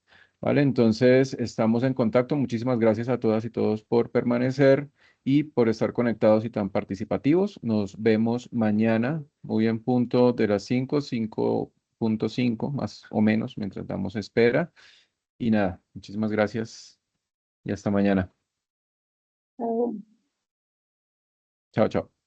Vale, entonces estamos en contacto. Muchísimas gracias a todas y todos por permanecer y por estar conectados y tan participativos. Nos vemos mañana, muy en punto de las 5:05 más o menos, mientras damos espera. Y nada, muchísimas gracias y hasta mañana. Oh. Chao, chao.